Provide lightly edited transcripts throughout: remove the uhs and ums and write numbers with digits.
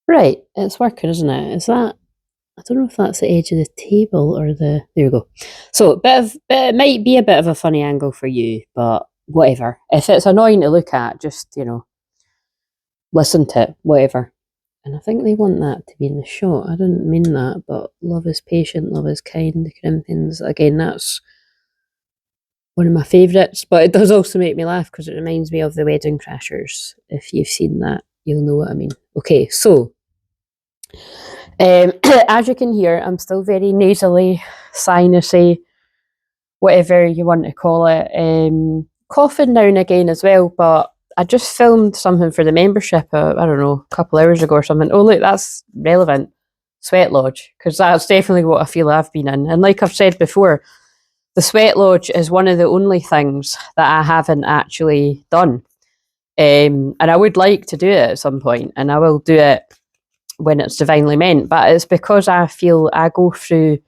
Right, it's working, isn't it? Is that, I don't know if that's the edge of the table or the, there we go. So it might be a bit of a funny angle for you, but whatever. If it's annoying to look at, just, listen to it, whatever. And I think they want that to be in the shot. I didn't mean that, but love is patient, love is kind, the Corinthians. Again, that's one of my favourites, but it does also make me laugh because it reminds me of the Wedding Crashers. If you've seen that, you'll know what I mean. Okay, so as you can hear, I'm still very nasally, sinusy, whatever you want to call it. Coughing now and again as well, but I just filmed something for the membership, I don't know, a couple hours ago or something. Oh, look, that's relevant. Sweat lodge, because that's definitely what I feel I've been in. And like I've said before, the sweat lodge is one of the only things that I haven't actually done. And I would like to do it at some point, and I will do it when it's divinely meant. But it's because I feel I go through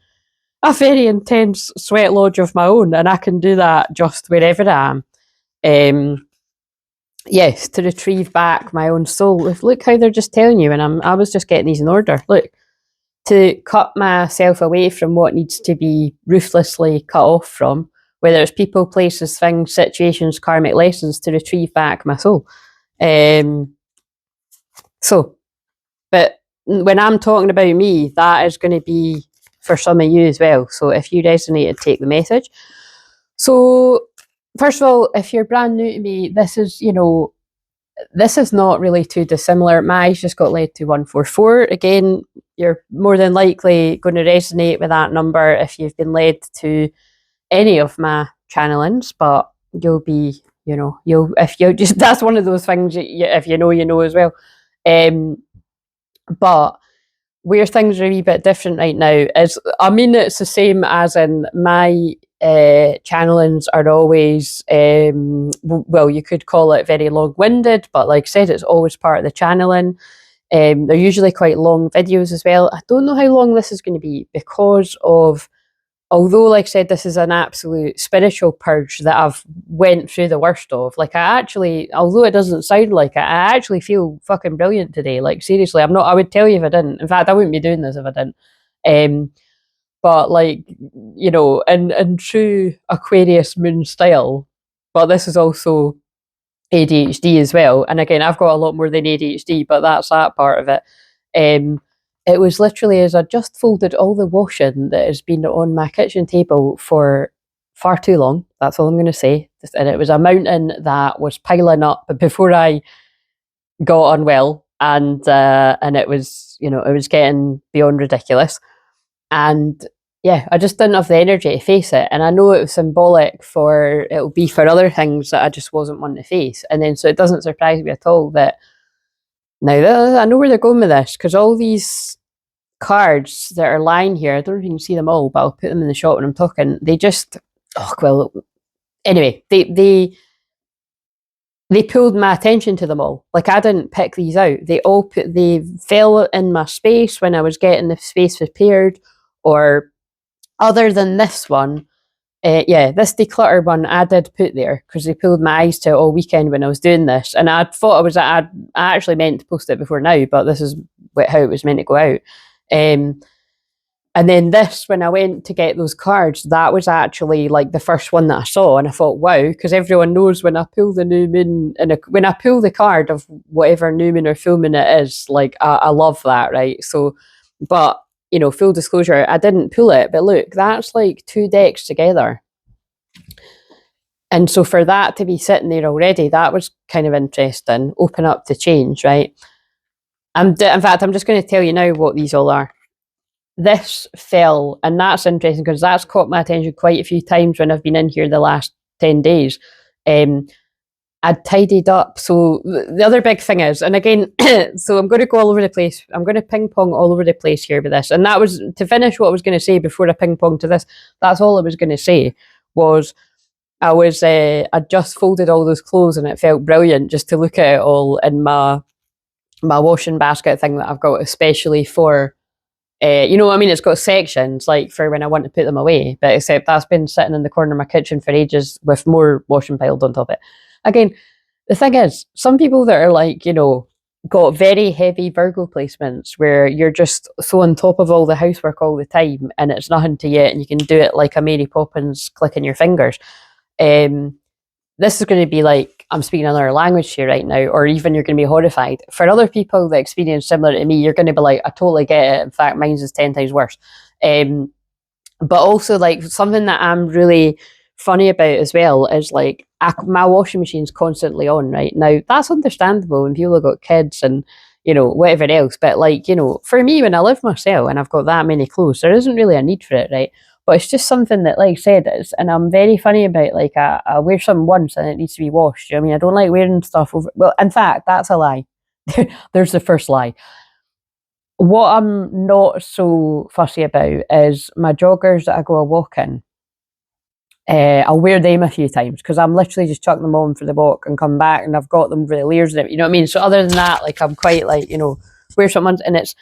a very intense sweat lodge of my own, and I can do that just wherever I am. Yes, to retrieve back my own soul. Look how they're just telling you, and I was just getting these in order. Look, to cut myself away from what needs to be ruthlessly cut off from, whether it's people, places, things, situations, karmic lessons, to retrieve back my soul. So, but when I'm talking about me, that is going to be for some of you as well. So if you resonated, take the message. So first of all, if you're brand new to me, this is not really too dissimilar. My eyes just got led to 144. Again, you're more than likely going to resonate with that number if you've been led to any of my channelings, but you'll be, if you just, that's one of those things, if you know as well. But where things are a wee bit different right now is, I mean, it's the same as in my channelings are always, well, you could call it very long-winded, but like I said, it's always part of the channeling. They're usually quite long videos as well. I don't know how long this is going to be because of, although like I said, this is an absolute spiritual purge that I've went through the worst of. Like, I actually, although it doesn't sound like it, I actually feel fucking brilliant today. Like, seriously, I would tell you if I didn't. In fact, I wouldn't be doing this if I didn't. But like, in true Aquarius moon style, but this is also ADHD as well. And again, I've got a lot more than ADHD, but that's that part of it. It was literally as I just folded all the washing that has been on my kitchen table for far too long. That's all I'm going to say. And it was a mountain that was piling up before I got unwell, and it was, it was getting beyond ridiculous. And yeah, I just didn't have the energy to face it. And I know it was symbolic for, it'll be for other things that I just wasn't one to face. And then, so it doesn't surprise me at all that now I know where they're going with this, because all these cards that are lying here, I don't know if you can see them all, but I'll put them in the shot when I'm talking. They just, oh, well, anyway, they pulled my attention to them all. Like, I didn't pick these out. They fell in my space when I was getting the space prepared, or other than this one, this declutter one I did put there because they pulled my eyes to it all weekend when I was doing this, and I thought I actually meant to post it before now, but this is how it was meant to go out. And then this, when I went to get those cards, that was actually like the first one that I saw, and I thought, wow, because everyone knows when I pull the new moon, and when I pull the card of whatever new moon or full moon it is, like I love that, right? So, but full disclosure, I didn't pull it, but look, that's like 2 decks together. And so for that to be sitting there already, that was kind of interesting. Open up to change, right? In fact, I'm just going to tell you now what these all are. This fell, and that's interesting because that's caught my attention quite a few times when I've been in here the last 10 days. I'd tidied up. So the other big thing is, and again, so I'm going to go all over the place. I'm going to ping pong all over the place here with this. And that was to finish what I was going to say before I ping pong to this. That's all I was going to say was I just folded all those clothes, and it felt brilliant just to look at it all in my washing basket thing that I've got, especially for, what I mean? It's got sections like for when I want to put them away, but except that's been sitting in the corner of my kitchen for ages with more washing piled on top of it. Again, the thing is, some people that are like, got very heavy Virgo placements where you're just so on top of all the housework all the time and it's nothing to you and you can do it like a Mary Poppins clicking your fingers. This is going to be like, I'm speaking another language here right now, or even you're going to be horrified. For other people that experience similar to me, you're going to be like, I totally get it. In fact, mine's is 10 times worse. But also, like, something that I'm really funny about as well is like my washing machine's constantly on right now. That's understandable when people have got kids and whatever else. But like, for me, when I live myself and I've got that many clothes, there isn't really a need for it, right? But it's just something that, like I said, is, and I'm very funny about, like, I wear something once and it needs to be washed. I mean, I don't like wearing stuff over. Well, in fact, that's a lie. There's the first lie. What I'm not so fussy about is my joggers that I go a walk in. I'll wear them a few times because I'm literally just chucking them on for the walk and come back and I've got them with the layers in it, you know what I mean? So other than that, like, I'm quite like, wear something, and it's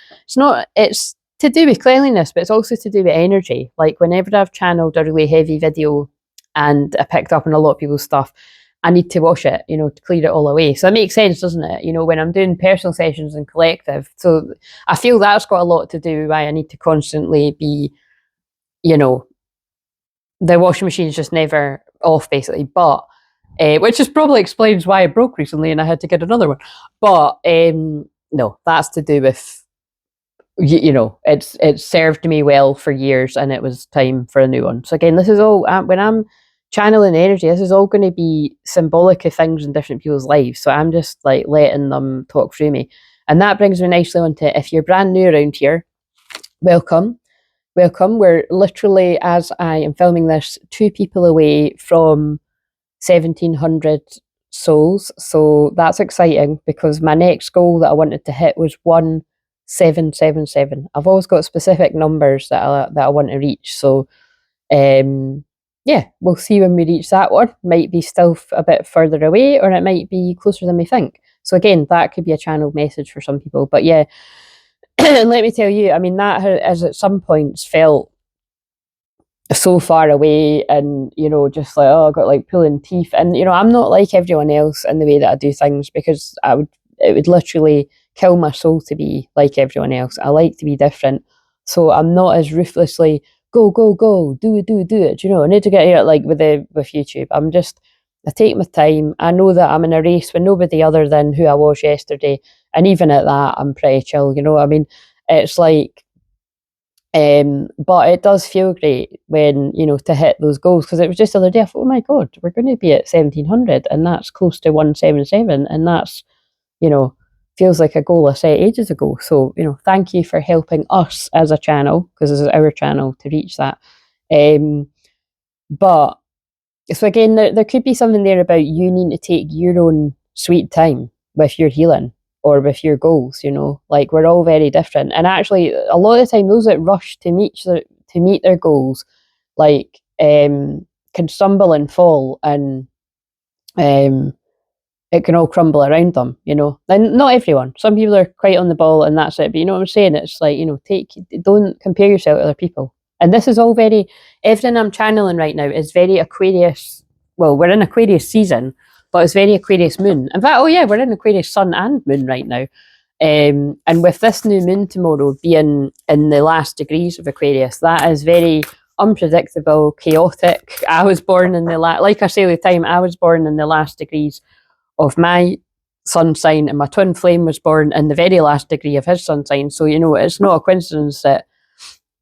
to do with cleanliness, but it's also to do with energy. Like, whenever I've channeled a really heavy video and I picked up on a lot of people's stuff, I need to wash it, to clear it all away. So it makes sense, doesn't it? When I'm doing personal sessions and collective. So I feel that's got a lot to do with why I need to constantly be, the washing machine's just never off, basically. But which just probably explains why it broke recently and I had to get another one. But no, that's to do with, it's served me well for years and it was time for a new one. So again, this is all, when I'm channeling energy, this is all going to be symbolic of things in different people's lives. So I'm just like letting them talk through me. And that brings me nicely on to, if you're brand new around here, welcome. Welcome. We're literally, as I am filming this, 2 people away from 1,700 souls. So that's exciting because my next goal that I wanted to hit was 1777. I've always got specific numbers that I want to reach. So yeah, we'll see when we reach that one. Might be still a bit further away, or it might be closer than we think. So again, that could be a channeled message for some people. But yeah, and let me tell you, I mean, that has at some points felt so far away and, just like, oh, I got like pulling teeth. And, I'm not like everyone else in the way that I do things because it would literally kill my soul to be like everyone else. I like to be different. So I'm not as ruthlessly, go, go, go, do it, do it, do it. I need to get here like with YouTube. I take my time. I know that I'm in a race with nobody other than who I was yesterday. And even at that, I'm pretty chill, I mean, it's like, but it does feel great when, to hit those goals, because it was just the other day, I thought, oh my God, we're going to be at 1,700 and that's close to 177. And that's, feels like a goal I set ages ago. So, thank you for helping us as a channel, because this is our channel, to reach that. But so again, there could be something there about you needing to take your own sweet time with your healing or with your goals, like, we're all very different. And actually, a lot of the time, those that rush to meet their goals, like, can stumble and fall, and it can all crumble around them, And not everyone. Some people are quite on the ball and that's it. But you know what I'm saying? It's like, don't compare yourself to other people. And this is all everything I'm channeling right now is very Aquarius. Well, we're in Aquarius season, but it's very Aquarius moon. In fact, oh yeah, we're in Aquarius sun and moon right now. And with this new moon tomorrow being in the last degrees of Aquarius, that is very unpredictable, chaotic. I was born in like I say all the time, I was born in the last degrees of my sun sign, and my twin flame was born in the very last degree of his sun sign. So, it's not a coincidence that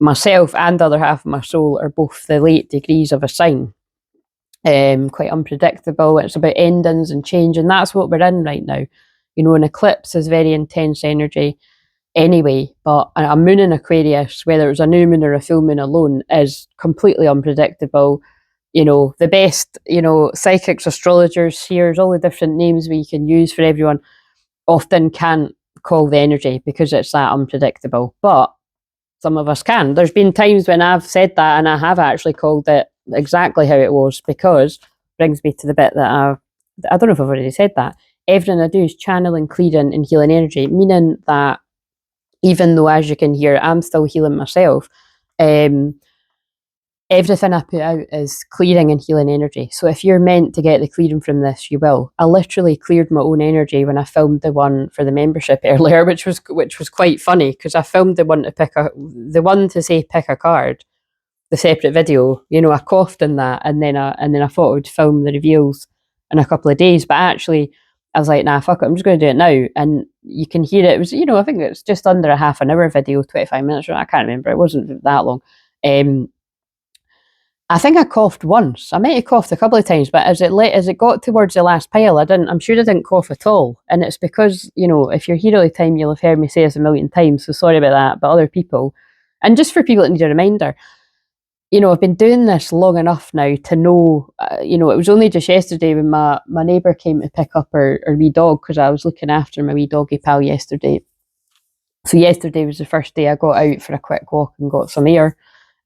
myself and the other half of my soul are both the late degrees of a sign. Quite unpredictable. It's about endings and change, and that's what we're in right now. An eclipse is very intense energy anyway, but a moon in Aquarius, whether it's a new moon or a full moon alone, is completely unpredictable. The best, psychics, astrologers, seers, all the different names we can use for everyone, often can't call the energy because it's that unpredictable. But some of us can. There's been times when I've said that and I have actually called it exactly how it was, because brings me to the bit that I don't know if I've already said that. Everything I do is channeling, clearing and healing energy, meaning that even though, as you can hear, I'm still healing myself, everything I put out is clearing and healing energy. So if you're meant to get the clearing from this, you will. I literally cleared my own energy when I filmed the one for the membership earlier, which was quite funny, because I filmed the one to say pick a card, the separate video. You know, I coughed in that, and then I thought I would film the reveals in a couple of days, but actually I was like, nah, fuck it, I'm just going to do it now. And you can hear it. It was, you know, I think it's just under a half an hour video, 25 minutes. I can't remember. It wasn't that long. I think I coughed once. I might have coughed a couple of times, but as it got towards the last pile, I'm sure I didn't cough at all. And it's because, you know, if you're here all the time, you'll have heard me say this a million times, so sorry about that. But other people, and just for people that need a reminder, you know, I've been doing this long enough now to know, you know, it was only just yesterday when my neighbour came to pick up her wee dog, because I was looking after my wee doggy pal yesterday. So yesterday was the first day I got out for a quick walk and got some air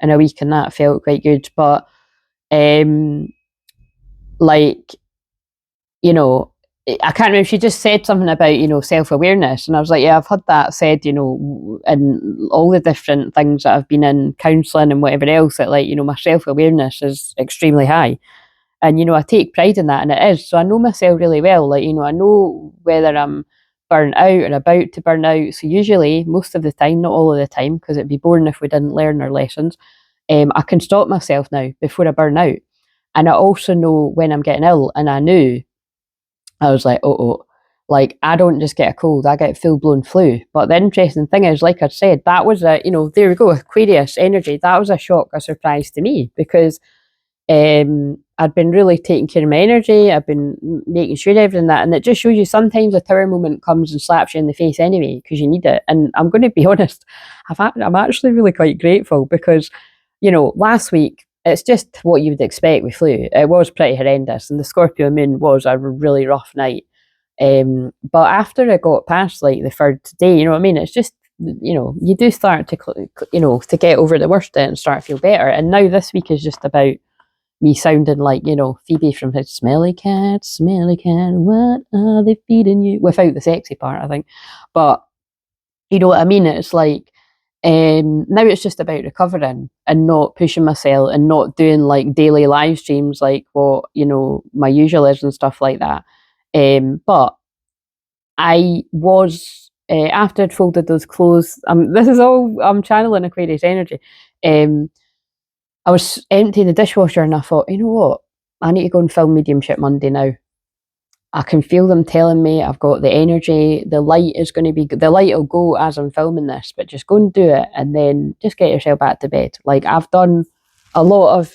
in a week, and that felt quite good. But like, you know, I can't remember, she just said something about, you know, self-awareness, and I was like, yeah, I've had that said, you know, in all the different things that I've been in, counselling and whatever else, that, like, you know, my self-awareness is extremely high, and, you know, I take pride in that, and it is. So I know myself really well. Like, you know, I know whether I'm burnt out or about to burn out. So usually, most of the time, not all of the time, because it'd be boring if we didn't learn our lessons, I can stop myself now before I burn out. And I also know when I'm getting ill, and I knew, I was like, like, I don't just get a cold, I get full-blown flu. But the interesting thing is, like I said, that was you know, there we go, Aquarius energy, that was a shock, a surprise to me, because I'd been really taking care of my energy, I've been making sure everything that, and it just shows you sometimes a tower moment comes and slaps you in the face anyway, because you need it. And I'm going to be honest, I'm actually really quite grateful, because, you know, last week, it's just what you would expect with flu. It was pretty horrendous, and the Scorpio moon was a really rough night. But after I got past, like, the third day, you know what I mean? It's just, you know, you do start to, you know, to get over the worst of it and start to feel better. And now this week is just about me sounding like, you know, Phoebe from Smelly Cat, what are they feeding you? Without the sexy part, I think. But, you know what I mean? It's like, now it's just about recovering and not pushing myself and not doing like daily live streams like what, you know, my usual is and stuff like that. But I was, after I'd folded those clothes, this is all, I'm channeling Aquarius energy. I was emptying the dishwasher, and I thought, you know what? I need to go and film Mediumship Monday now. I can feel them telling me I've got the energy, the light is going to be, the light will go as I'm filming this, but just go and do it, and then just get yourself back to bed. Like, I've done a lot of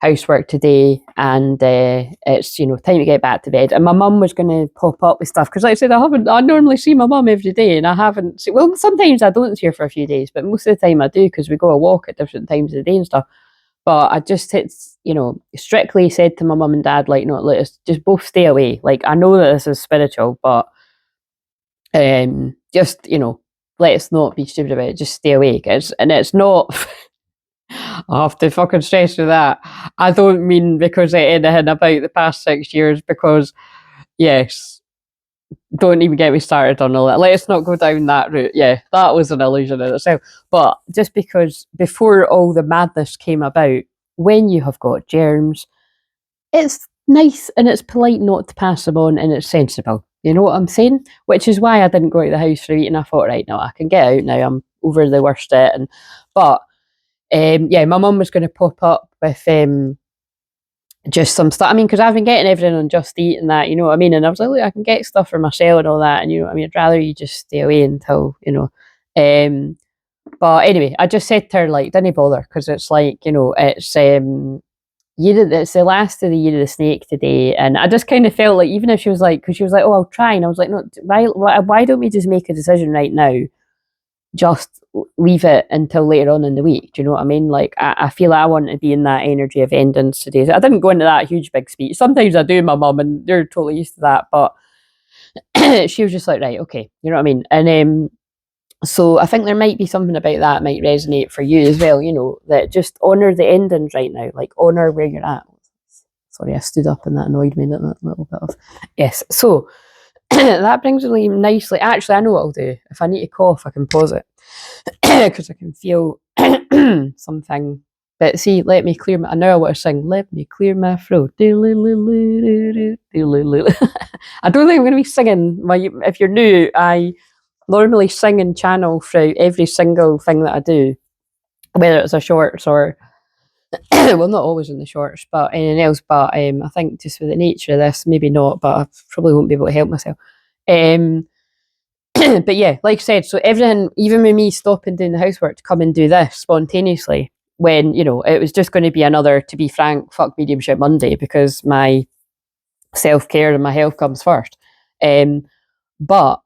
housework today, and it's, you know, time to get back to bed. And my mum was going to pop up with stuff, because like I said, I normally see my mum every day, and I haven't, well, sometimes I don't see her for a few days, but most of the time I do, because we go a walk at different times of the day and stuff. But I just, it's, you know, strictly said to my mum and dad, like, no, let's just both stay away. Like, I know that this is spiritual, but just, you know, let's not be stupid about it. Just stay away, guys. And it's not, I have to fucking stress with that. I don't mean because of anything about the past 6 years, because, yes, don't even get me started on all that. Let's not go down that route. Yeah, that was an illusion in itself. But just because before all the madness came about, when you have got germs, it's nice and it's polite not to pass them on, and it's sensible. You know what I'm saying? Which is why I didn't go out of the house for a week, and I thought, right, no, I can get out now. I'm over the worst of it. But yeah, my mum was going to pop up with just some stuff. I mean, because I've been getting everything on Just Eat and that, you know what I mean? And I was like, look, I can get stuff for myself and all that. And, you know what I mean? I'd rather you just stay away until, you know. But anyway, I just said to her, like, didn't bother, because it's like, you know, it's it's the last of the year of the snake today. And I just kind of felt like, even if she was like, because she was like, oh, I'll try. And I was like, no, why don't we just make a decision right now? Just leave it until later on in the week. Do you know what I mean? Like, I feel I want to be in that energy of endings today. So I didn't go into that huge big speech. Sometimes I do, my mum, and they're totally used to that. But she was just like, right, okay, you know what I mean? And so I think there might be something about that might resonate for you as well. You know, that just honour the endings right now. Like, honour where you're at. Sorry, I stood up and that annoyed me. That little bit of, yes. So that brings me nicely. Actually, I know what I'll do. If I need to cough, I can pause it, because I can feel something But see, let me clear my, I know I want to sing, let me clear my throat. I don't think I'm going to be singing. If you're new, I normally sing and channel throughout every single thing that I do, whether it's a shorts or, well, not always in the shorts, but anything else. But I think just with the nature of this, maybe not, but I probably won't be able to help myself. But yeah, like I said, so everything, even with me stopping doing the housework to come and do this spontaneously, when, you know, it was just going to be another, to be frank, fuck Mediumship Monday, because my self-care and my health comes first. But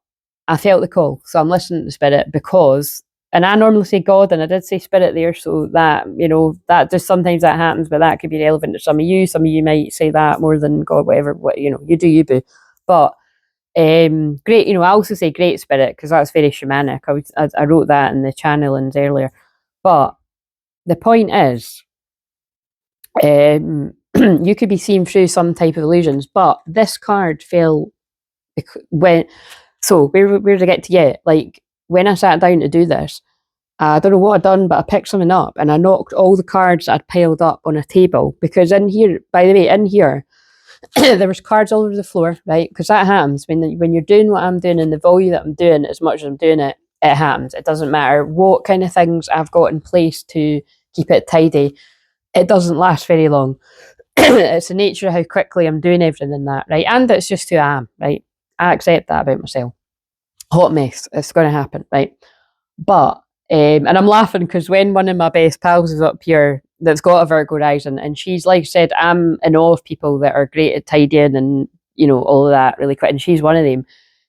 I felt the call, so I'm listening to Spirit, because, and I normally say God, and I did say Spirit there, so that, you know, that just sometimes that happens, but that could be relevant to some of you. Some of you might say that more than God, whatever, you know, you do you, boo. But great, you know, I also say Great Spirit, because that's very shamanic. I wrote that in the channelings earlier. But the point is, you could be seeing through some type of illusions, but this card fell when, so where did I get to yet? Like, when I sat down to do this, I don't know what I'd done, but I picked something up and I knocked all the cards I'd piled up on a table, because in here, by the way, in here, there was cards all over the floor, right? Because that happens when you're doing what I'm doing and the volume that I'm doing, as much as I'm doing it, it happens. It doesn't matter what kind of things I've got in place to keep it tidy. It doesn't last very long. It's the nature of how quickly I'm doing everything in that, right? And it's just who I am, right? I accept that about myself. Hot mess. It's going to happen, right? But, and I'm laughing because when one of my best pals is up here that's got a Virgo rising, and she's, like I said, I'm in awe of people that are great at tidying and, you know, all of that really quick, and she's one of them.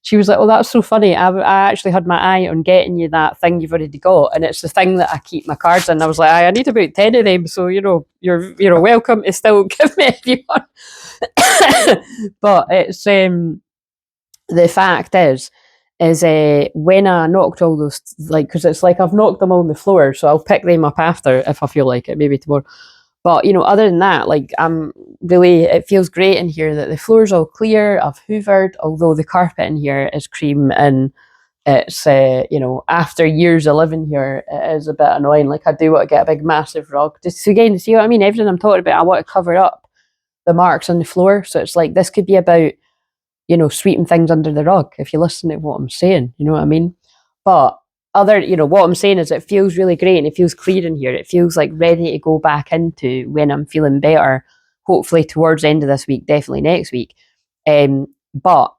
She was like, oh, that's so funny. I actually had my eye on getting you that thing you've already got, and it's the thing that I keep my cards in. I was like, I need about 10 of them, so, you know, you're welcome to still give me if you want. But it's, the fact is when I knocked all those, like, because it's like I've knocked them on the floor, so I'll pick them up after if I feel like it, maybe tomorrow. But, you know, other than that, like, it feels great in here that the floor's all clear. I've hoovered, although the carpet in here is cream, and it's, you know, after years of living here, it is a bit annoying. Like, I do want to get a big massive rug. Just, again, see what I mean? Everything I'm talking about, I want to cover up the marks on the floor. So it's like, this could be about, you know, sweeping things under the rug, if you listen to what I'm saying, you know what I mean? But you know, what I'm saying is it feels really great and it feels clear in here. It feels like ready to go back into when I'm feeling better, hopefully towards the end of this week, definitely next week. But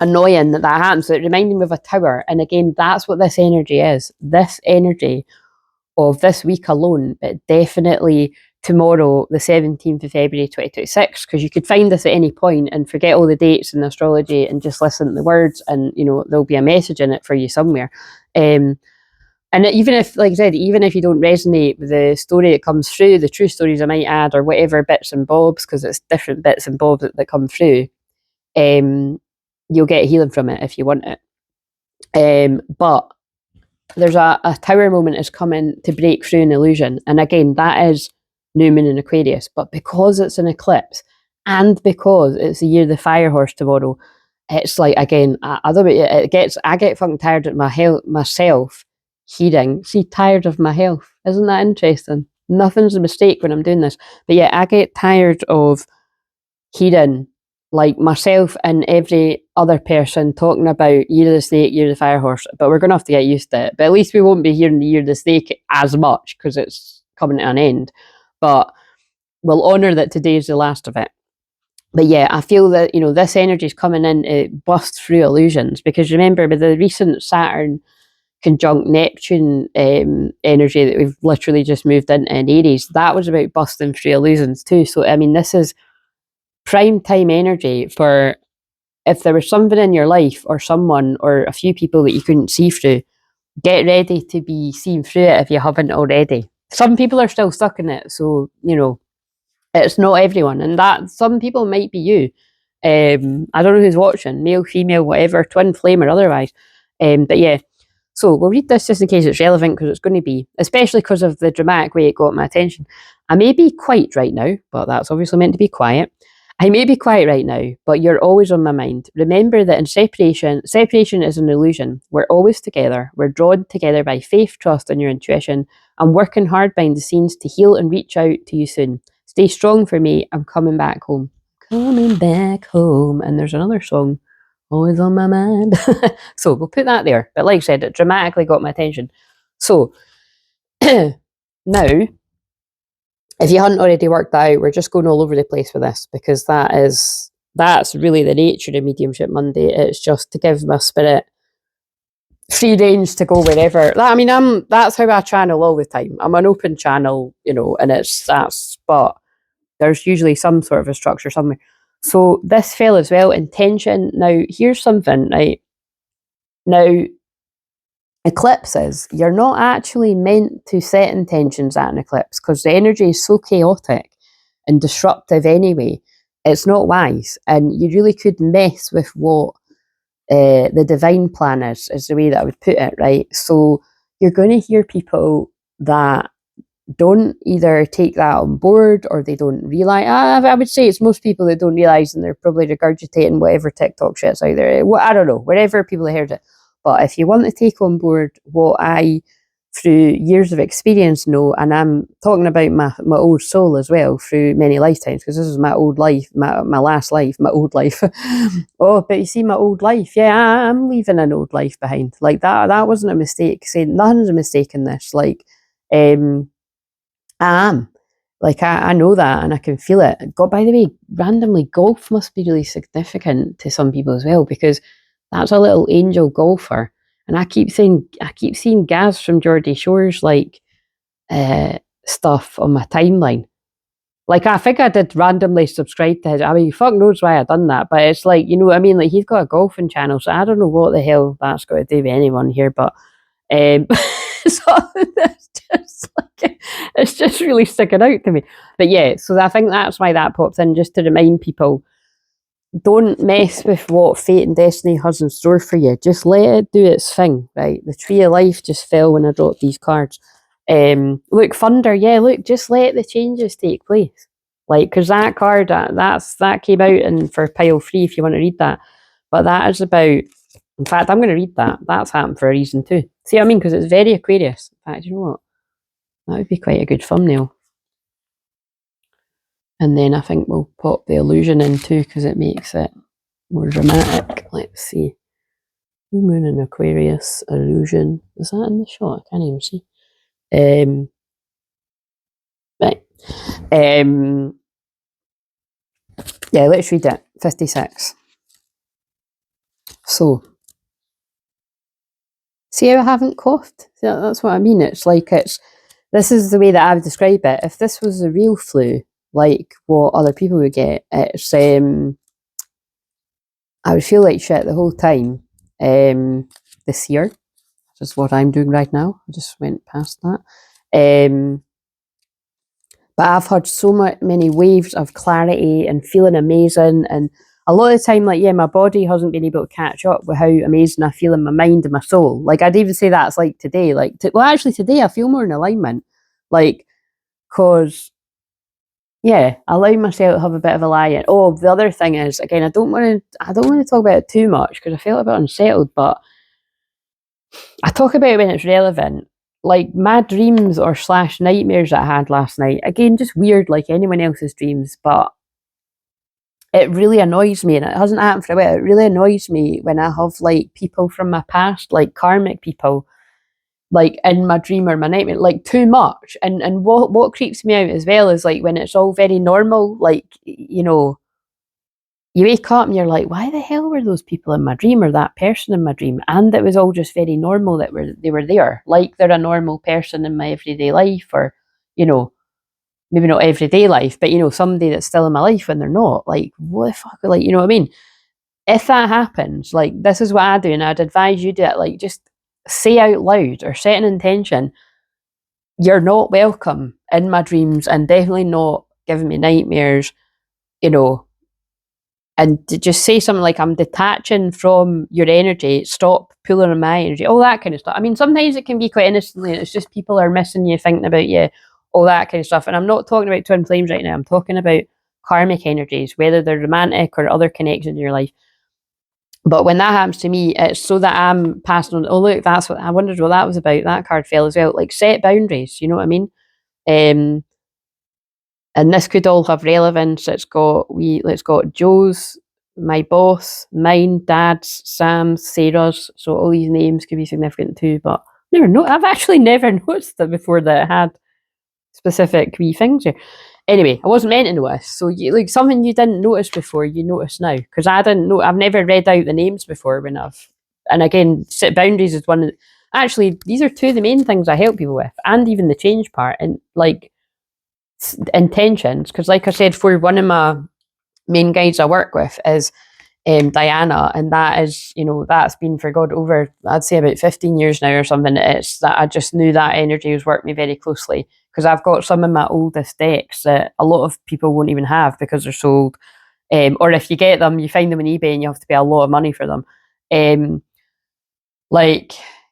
annoying that happens. So it reminded me of a tower. And again, that's what this energy is. This energy of this week alone, but definitely tomorrow, the 17th of February 2026, because you could find this at any point and forget all the dates in astrology and just listen to the words, and, you know, there'll be a message in it for you somewhere. And even if, like I said, even if you don't resonate with the story that comes through, the true stories I might add, or whatever bits and bobs, because it's different bits and bobs that come through, you'll get healing from it if you want it. But there's a tower moment is coming to break through an illusion. And again, that is new moon in Aquarius. But because it's an eclipse, and because it's the year of the fire horse tomorrow, it's like, again, I get fucking tired of myself hearing. See, tired of my health. Isn't that interesting? Nothing's a mistake when I'm doing this. But yeah, I get tired of hearing, like, myself and every other person talking about year of the snake, year of the fire horse. But we're going to have to get used to it. But at least we won't be hearing the year of the snake as much, because it's coming to an end. But we'll honour that today's the last of it. But yeah, I feel that, you know, this energy is coming in to bust through illusions, because remember, with the recent Saturn conjunct Neptune energy that we've literally just moved into in Aries, that was about busting through illusions too. So, I mean, this is prime time energy for, if there was something in your life or someone or a few people that you couldn't see through, get ready to be seen through it if you haven't already. Some people are still stuck in it, so, you know, it's not everyone, and that some people might be you. I don't know who's watching, male, female, whatever, twin flame or otherwise. But yeah, so we'll read this just in case it's relevant, because it's going to be, especially because of the dramatic way it got my attention. I may be quiet right now, but that's obviously meant to be quiet. I may be quiet right now, but you're always on my mind. Remember that in separation is an illusion. We're always together. We're drawn together by faith, trust, and your intuition. I'm working hard behind the scenes to heal and reach out to you soon. Stay strong for me. I'm coming back home. Coming back home. And there's another song, always on my mind. So we'll put that there. But like I said, it dramatically got my attention. So now, if you hadn't already worked that out, we're just going all over the place with this, because that's really the nature of Mediumship Monday. It's just to give my spirit free range to go wherever. I mean, that's how I channel all the time. I'm an open channel, you know, and but there's usually some sort of a structure somewhere. So this fell as well, intention. Now, here's something, right? Now, eclipses, you're not actually meant to set intentions at an eclipse, because the energy is so chaotic and disruptive anyway. It's not wise, and you really could mess with what the divine plan is the way that I would put it, right? So you're going to hear people that don't either take that on board, or they don't realise. I would say it's most people that don't realise, and they're probably regurgitating whatever TikTok shit's out there. I don't know, wherever people have heard it. But if you want to take on board what I, through years of experience, know, and I'm talking about my old soul as well, through many lifetimes, because this is my old life, my last life, my old life. Oh, but you see, my old life, yeah, I'm leaving an old life behind. Like that wasn't a mistake. Saying nothing's a mistake in this. Like, I am. Like, I know that, and I can feel it. God, by the way, randomly, golf must be really significant to some people as well, because that's a little angel golfer. And I keep seeing Gaz from Geordie Shore's like stuff on my timeline. Like, I think I did randomly subscribe to his. I mean, fuck knows why I done that, but it's like, you know what I mean? Like, he's got a golfing channel, so I don't know what the hell that's got to do with anyone here, but so it's just really sticking out to me. But yeah, so I think that's why that pops in, just to remind people, don't mess with what fate and destiny has in store for you. Just let it do its thing, right? The tree of life just fell when I dropped these cards. Look, Thunder, yeah, look, just let the changes take place. Like, because that card, that came out and for pile 3 if you want to read that. But that is about, in fact, I'm going to read that. That's happened for a reason too. See what I mean? Because it's very Aquarius. In fact, you know what? That would be quite a good thumbnail. And then I think we'll pop the illusion in too, because it makes it more dramatic. Let's see. New Moon in Aquarius, illusion. Is that in the shot? I can't even see. Right. Yeah, let's read it. 56. So, see how I haven't coughed? See, that's what I mean. It's like this is the way that I would describe it. If this was a real flu, like what other people would get, it's I would feel like shit the whole time. This year, which is what I'm doing right now. I just went past that. But I've had so many waves of clarity and feeling amazing, and a lot of the time, like, yeah, my body hasn't been able to catch up with how amazing I feel in my mind and my soul. Like, I'd even say that's like today. Like, well, actually, today I feel more in alignment. Like, cause yeah, allow myself to have a bit of a lie in. Oh, the other thing is, again, I don't want to talk about it too much because I felt a bit unsettled, but I talk about it when it's relevant. Like, my dreams or / nightmares that I had last night, again, just weird like anyone else's dreams, but it really annoys me, and it hasn't happened for a while. It really annoys me when I have like people from my past, like karmic people, like in my dream or my nightmare, like too much. And what creeps me out as well is like when it's all very normal, like, you know, you wake up and you're like, why the hell were those people in my dream or that person in my dream? And it was all just very normal that they were there. Like, they're a normal person in my everyday life, or, you know, maybe not everyday life, but, you know, somebody that's still in my life when they're not. Like, what the fuck? Like, you know what I mean? If that happens, like, this is what I do, and I'd advise you do it. Like, just say out loud or set an intention, you're not welcome in my dreams, and definitely not giving me nightmares, you know. And to just say something like, I'm detaching from your energy, stop pulling on my energy, all that kind of stuff. I mean, sometimes it can be quite innocently, and it's just people are missing you, thinking about you, all that kind of stuff. And I'm not talking about twin flames right now. I'm talking about karmic energies, whether they're romantic or other connections in your life. But when that happens to me, it's so that I'm passing on. Oh, look, that's what I wondered what that was about. That card fell as well. Like, set boundaries, you know what I mean? And this could all have relevance. It's got Joe's, my boss, mine, Dad's, Sam's, Sarah's. So all these names could be significant too. But I've actually never noticed that before that it had specific wee things here. Anyway, I wasn't meant to notice. So like something you didn't notice before, you notice now. Because I didn't know. I've never read out the names before and again, set boundaries is one. Actually, these are two of the main things I help people with, and even the change part, and like intentions. Because, like I said, for one of my main guides I work with is Diana, and that is, that's been for God over, I'd say about 15 years now or something. It's that I just knew that energy was working me very closely because I've got some of my oldest decks that a lot of people won't even have because they're sold. Or if you get them, you find them on eBay and you have to pay a lot of money for them.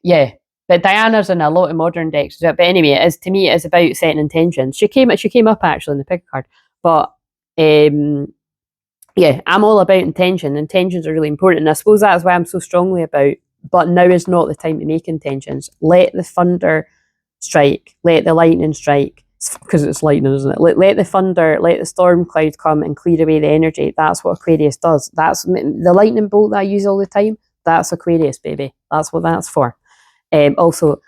Yeah. But Diana's in a lot of modern decks as well. But anyway, to me, it's about setting intentions. She came up actually in the pick card. But yeah, I'm all about intention. Intentions are really important. And I suppose that's why I'm so strongly about, but now is not the time to make intentions. Let the thunder strike. Let the lightning strike. Because it's lightning, isn't it? Let the thunder, let the storm cloud come and clear away the energy. That's what Aquarius does. That's the lightning bolt that I use all the time. That's Aquarius, baby. That's what that's for. Also,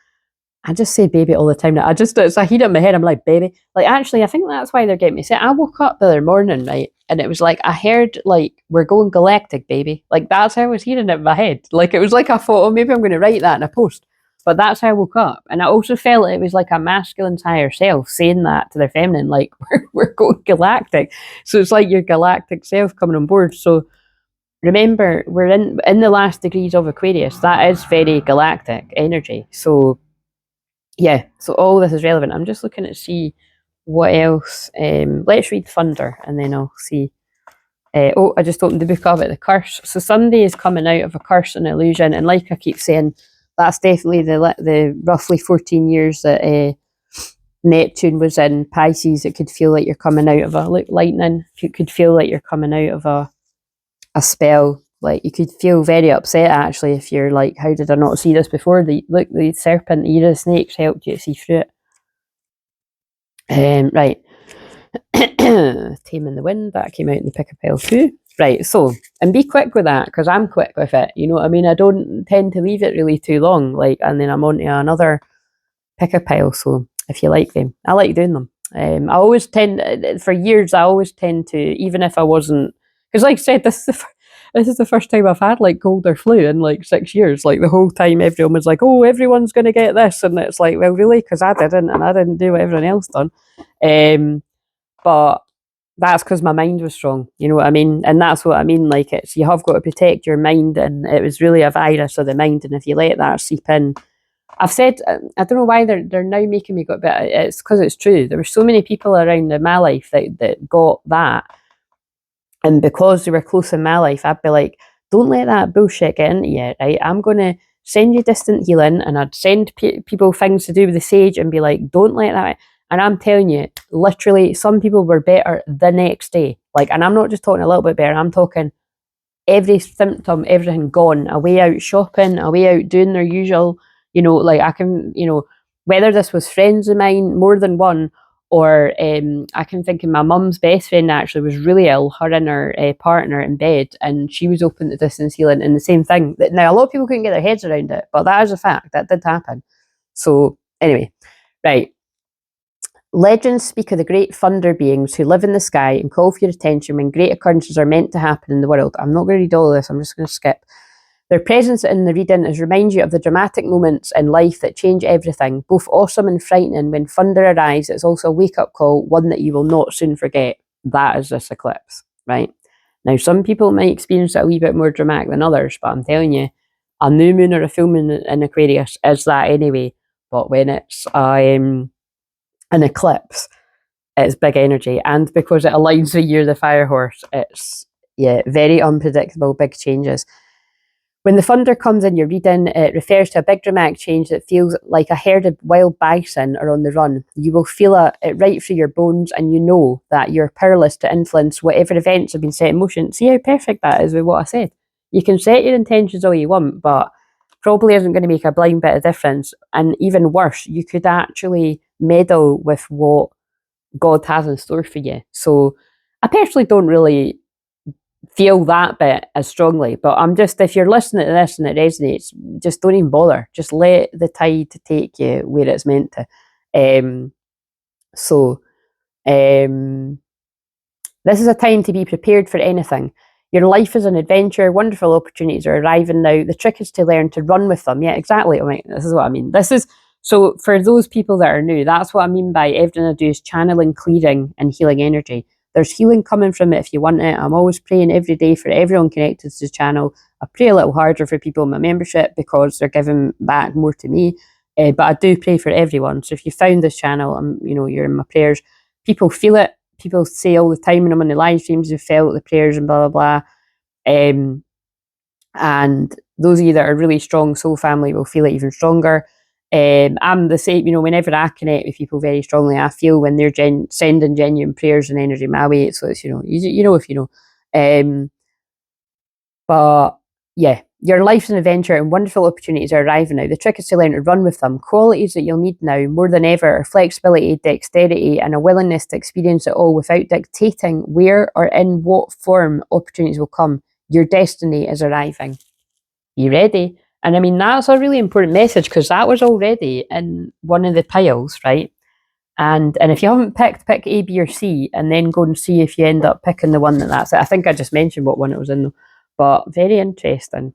I just say baby all the time now. It's a heat in my head. I'm like, baby. Like, actually, I think that's why they're getting me set. I woke up the other morning, right? And it was like, I heard, like, we're going galactic, baby. Like, that's how I was hearing it in my head. Like, it was like I thought, oh, maybe I'm going to write that in a post. But that's how I woke up. And I also felt it was like a masculine's higher self saying that to their feminine, like, we're going galactic. So it's like your galactic self coming on board. So remember, we're in the last degrees of Aquarius. That is very galactic energy. So yeah, so all this is relevant. I'm just looking to see what else. Let's read Thunder and then I'll see. I just opened the book up at the curse. So Sunday is coming out of a curse and illusion. And like I keep saying, that's definitely the roughly 14 years that Neptune was in Pisces. It could feel like you're coming out of lightning. It could feel like you're coming out of a spell. Like, you could feel very upset actually if you're like, how did I not see this before? The serpent, the ear of the snakes helped you to see through it. Right. Taming the Wind, that came out in the pick a pile too. Right, so, and be quick with that, because I'm quick with it, you know what I mean? I don't tend to leave it really too long, like, and then I'm on to another pick a pile, so if you like them. I like doing them. I always tend, for years, I always tend to, even if I wasn't, because like I said, this is the first time I've had like cold or flu in like 6 years. Like, the whole time everyone was like, oh, everyone's going to get this. And it's like, well, really? Because I didn't, and I didn't do what everyone else done. But that's because my mind was strong, you know what I mean? And that's what I mean, like, it's, you have got to protect your mind, and it was really a virus of the mind, and if you let that seep in, I've said, I don't know why they're now making me go, but it's because it's true. There were so many people around in my life that got that, and because they were close in my life, I'd be like, don't let that bullshit get into you, right? I'm going to send you distant healing, and I'd send people things to do with the sage and be like, don't let that. And I'm telling you, literally, some people were better the next day. Like, and I'm not just talking a little bit better, I'm talking every symptom, everything gone, away out shopping, away out doing their usual, like, I can, whether this was friends of mine, more than one, or I can think of my mum's best friend actually was really ill, her and her partner in bed, and she was open to distance healing, and the same thing. Now, a lot of people couldn't get their heads around it, but that is a fact, that did happen. So anyway, right. Legends speak of the great thunder beings who live in the sky and call for your attention when great occurrences are meant to happen in the world. I'm not going to read all of this, I'm just going to skip. Their presence in the reading is remind you of the dramatic moments in life that change everything, both awesome and frightening. When thunder arrives, it's also a wake-up call, one that you will not soon forget. That is this eclipse, right? Now, some people might experience it a wee bit more dramatic than others, but I'm telling you, a new moon or a full moon in Aquarius is that anyway. But when it's an eclipse, it's big energy, and because it aligns the year of the fire horse, it's very unpredictable, big changes. When the thunder comes in your reading, it refers to a big dramatic change that feels like a herd of wild bison are on the run. You will feel it right through your bones, and you know that you're powerless to influence whatever events have been set in motion. See how perfect that is with what I said? You can set your intentions all you want, but probably isn't going to make a blind bit of difference. And even worse, you could actually meddle with what God has in store for you. So I personally don't really feel that bit as strongly, but I'm just, if you're listening to this and it resonates, just don't even bother. Just let the tide take you where it's meant to. So this is a time to be prepared for anything. Your life is an adventure. Wonderful opportunities are arriving now. The trick is to learn to run with them. Yeah, exactly. This is what I mean. This is, so for those people that are new, that's what I mean by everything I do is channeling, clearing, and healing energy. There's healing coming from it if you want it. I'm always praying every day for everyone connected to the channel. I pray a little harder for people in my membership because they're giving back more to me. But I do pray for everyone. So if you found this channel, you're in my prayers. People feel it. People say all the time when I'm on the live streams, they felt the prayers and blah, blah, blah. And those of you that are really strong soul family will feel it even stronger. I'm the same, whenever I connect with people very strongly, I feel when they're sending genuine prayers and energy my way. So it's, if you know. But yeah, your life's an adventure and wonderful opportunities are arriving now. The trick is to learn to run with them. Qualities that you'll need now more than ever are flexibility, dexterity, and a willingness to experience it all without dictating where or in what form opportunities will come. Your destiny is arriving. Be ready. And I mean, that's a really important message because that was already in one of the piles, right? And if you haven't pick A, B, or C, and then go and see if you end up picking the one that's it. I think I just mentioned what one it was in, though. But very interesting.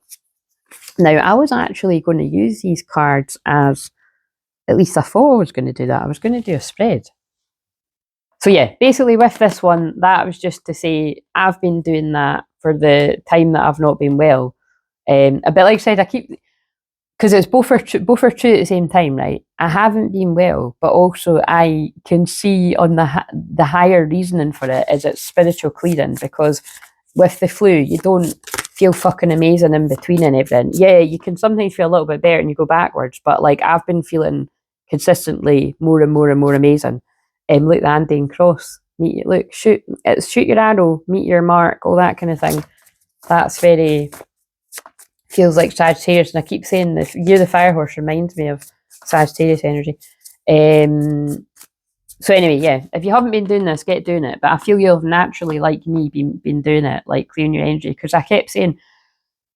Now, I was actually going to use these cards as, at least I thought I was going to do that. I was going to do a spread. So yeah, basically with this one, that was just to say I've been doing that for the time that I've not been well. A bit like I said, I keep, because it's both are true at the same time, right? I haven't been well, but also I can see on the higher reasoning for it is it's spiritual clearing, because with the flu, you don't feel fucking amazing in between and everything. Yeah, you can sometimes feel a little bit better and you go backwards, but like I've been feeling consistently more and more and more amazing. Look, the Andean cross. Shoot your arrow, meet your mark, all that kind of thing. That's very, feels like Sagittarius, and I keep saying this. You're the fire horse reminds me of Sagittarius energy. So anyway, yeah, if you haven't been doing this, get doing it. But I feel you'll naturally, like me, been doing it, like clearing your energy. Because I kept saying,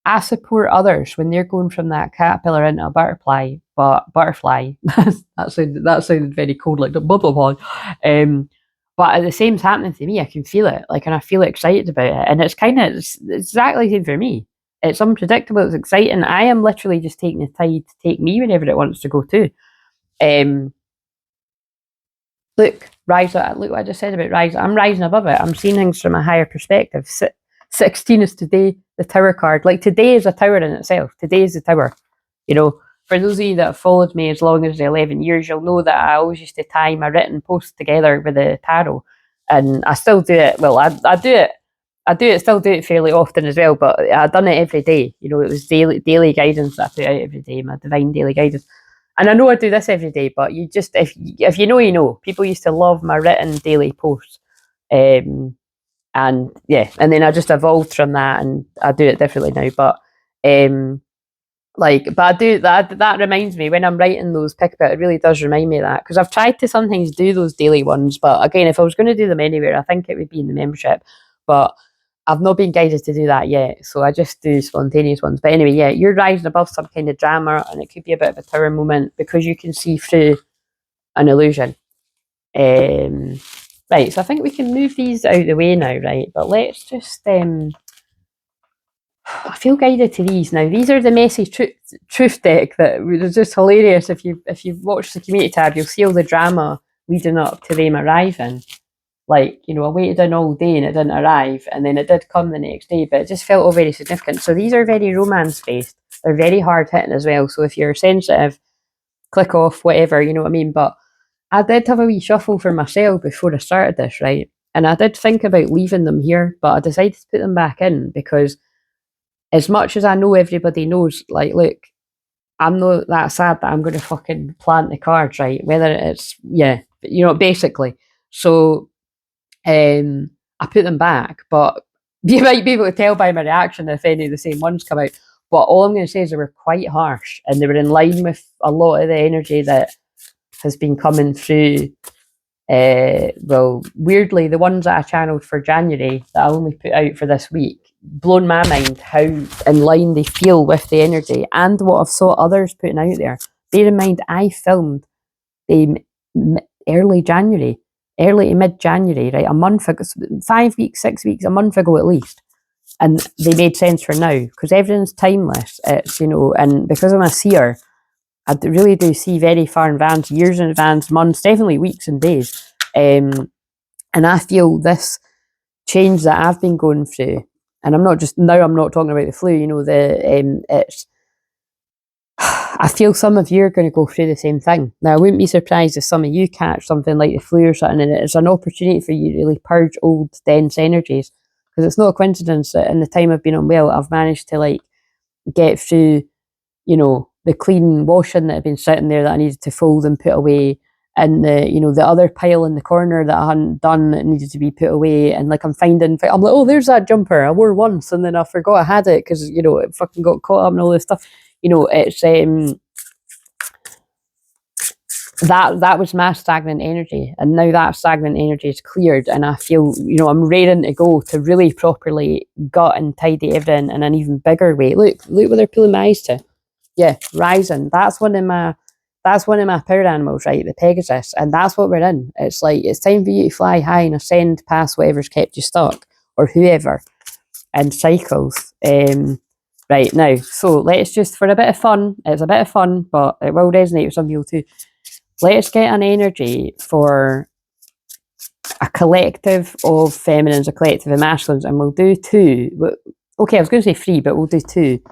I support others when they're going from that caterpillar into a butterfly. But butterfly, that sounded very cold, like the butterfly. But at the same time happening to me, I can feel it, like, and I feel excited about it. And it's kind of exactly the same for me. It's unpredictable. It's exciting. I am literally just taking the tide to take me whenever it wants to go too. Look, rise up. Look what I just said about rise. I'm rising above it. I'm seeing things from a higher perspective. 16 is today, the tower card. Like today is a tower in itself. Today is the tower. For those of you that have followed me as long as the 11 years, you'll know that I always used to tie my written posts together with the tarot. And I still do it. Well, I still do it fairly often as well, but I've done it every day. It was daily guidance that I put out every day, my divine daily guidance. And I know I do this every day, but you just, if you know, you know. People used to love my written daily posts. And yeah, and then I just evolved from that and I do it differently now. But but I do that reminds me when I'm writing those pick bit, it really does remind me of that, because I've tried to sometimes do those daily ones, but again, if I was going to do them anywhere, I think it would be in the membership. But I've not been guided to do that yet, so I just do spontaneous ones. But anyway, yeah, you're rising above some kind of drama, and it could be a bit of a tower moment because you can see through an illusion. Right, so I think we can move these out of the way now, right? But let's just I feel guided to these now. These are the messy truth deck that was just hilarious. If you've watched the community tab, you'll see all the drama leading up to them arriving. Like, I waited in all day and it didn't arrive, and then it did come the next day, but it just felt all very significant. So these are very romance-based. They're very hard-hitting as well. So if you're sensitive, click off, whatever, you know what I mean? But I did have a wee shuffle for myself before I started this, right? And I did think about leaving them here, but I decided to put them back in because as much as I know everybody knows, like, look, I'm not that sad that I'm going to fucking plant the cards, right? Whether it's, yeah, basically. So I put them back, but You might be able to tell by my reaction if any of the same ones come out. But all I'm going to say is they were quite harsh, and they were in line with a lot of the energy that has been coming through. Well, weirdly, the ones that I channeled for January that I only put out for this week, blown my mind how in line they feel with the energy and what I've saw others putting out there. Bear in mind, I filmed the early to mid-January, right? A month ago, 5 weeks, 6 weeks, a month ago at least. And they made sense for now, because everything's timeless. It's, and because I'm a seer, I really do see very far in advance, years in advance, months, definitely weeks and days. And I feel this change that I've been going through, and I'm not talking about the flu, it's, I feel some of you are going to go through the same thing. Now, I wouldn't be surprised if some of you catch something like the flu or something, and it's an opportunity for you to really purge old, dense energies. Because it's not a coincidence that in the time I've been unwell, I've managed to get through, the clean washing that had been sitting there that I needed to fold and put away, and the other pile in the corner that I hadn't done that needed to be put away, and I'm like, oh, there's that jumper I wore once and then I forgot I had it because it fucking got caught up in all this stuff. It's that was my stagnant energy, and now that stagnant energy is cleared, and I feel I'm raring to go to really properly gut and tidy everything in an even bigger way. Look what they're pulling my eyes to. Yeah, rising. That's one of my power animals, right? The Pegasus, and that's what we're in. It's it's time for you to fly high and ascend past whatever's kept you stuck, or whoever, and cycles. Right now, so let's just, for a bit of fun, it's a bit of fun, but it will resonate with some people too. Let's get an energy for a collective of feminines, a collective of masculines, and we'll do two. Okay, I was going to say three, but we'll do two